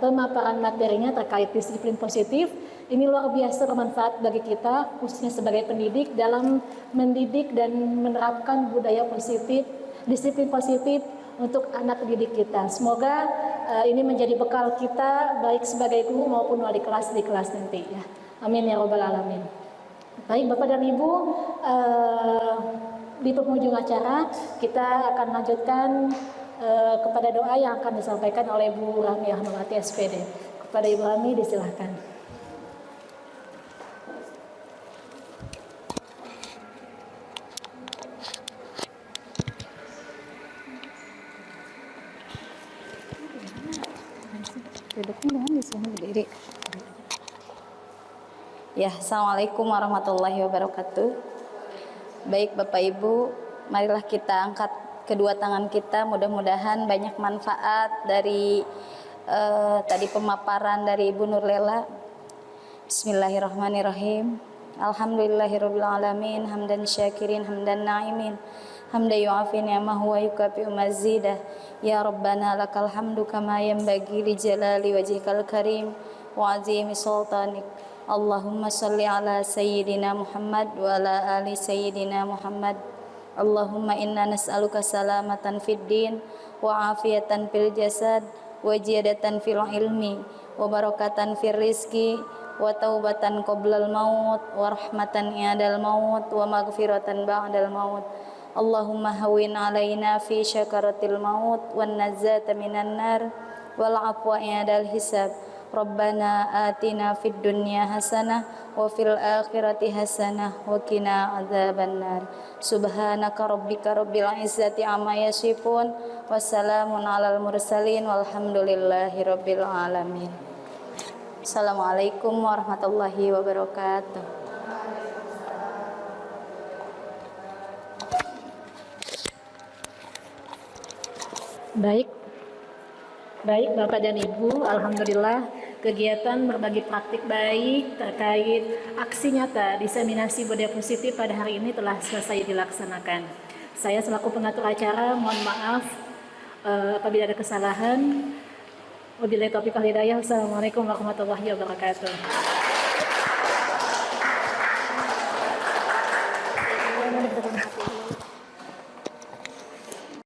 pemaparan materinya terkait disiplin positif. Ini luar biasa bermanfaat bagi kita, khususnya sebagai pendidik, dalam mendidik dan menerapkan budaya positif, disiplin positif untuk anak didik kita. Semoga ini menjadi bekal kita baik sebagai guru maupun wali kelas di kelas nanti ya. Amin ya robbal alamin. Baik Bapak dan Ibu, di penghujung acara kita akan lanjutkan kepada doa yang akan disampaikan oleh Bu Rami Ahmawati SPD. Kepada Ibu Rami disilahkan. Ya, Assalamualaikum warahmatullahi wabarakatuh. Baik Bapak Ibu, marilah kita angkat kedua tangan kita, mudah-mudahan banyak manfaat dari tadi pemaparan dari Ibu Nurlela. Bismillahirrahmanirrahim. Alhamdulillahirabbil alamin, hamdan syakirin, hamdan na'imin, hamdan yu'afi ni'amahu wa yukafi'u mazidah. Ya Rabbana lakal hamdu kama yanbaghi li jalali wajhikal karim wa azimi sultanik. Allahumma salli ala sayyidina Muhammad wa ala ali sayyidina Muhammad Allahumma inna nas'aluka salamatan fid din wa afiyatan fil jasad wa ziyadatan fil ilmi wa barakatan fil rizqi wa taubatan qoblal maut wa rahmatan i'dal maut wa maghfiratan ba'dal maut. Allahumma hawwin alaina fi syakaratil maut wan najata minan nar wal afwa i'dal hisab. Rabbana atina fid dunya hasanah wa fil akhirati hasanah wa qina adzabannar. Subhanaka rabbika rabbil izzati amma yasifun wassalamun alal mursalin walhamdulillahi rabbil alamin. Assalamualaikum warahmatullahi wabarakatuh. Baik Bapak dan Ibu, alhamdulillah kegiatan berbagi praktik baik terkait aksi nyata diseminasi budaya positif pada hari ini telah selesai dilaksanakan. Saya selaku pengatur acara mohon maaf apabila ada kesalahan. Wabillahi taufiq wal hidayah. Wassalamualaikum warahmatullahi wabarakatuh.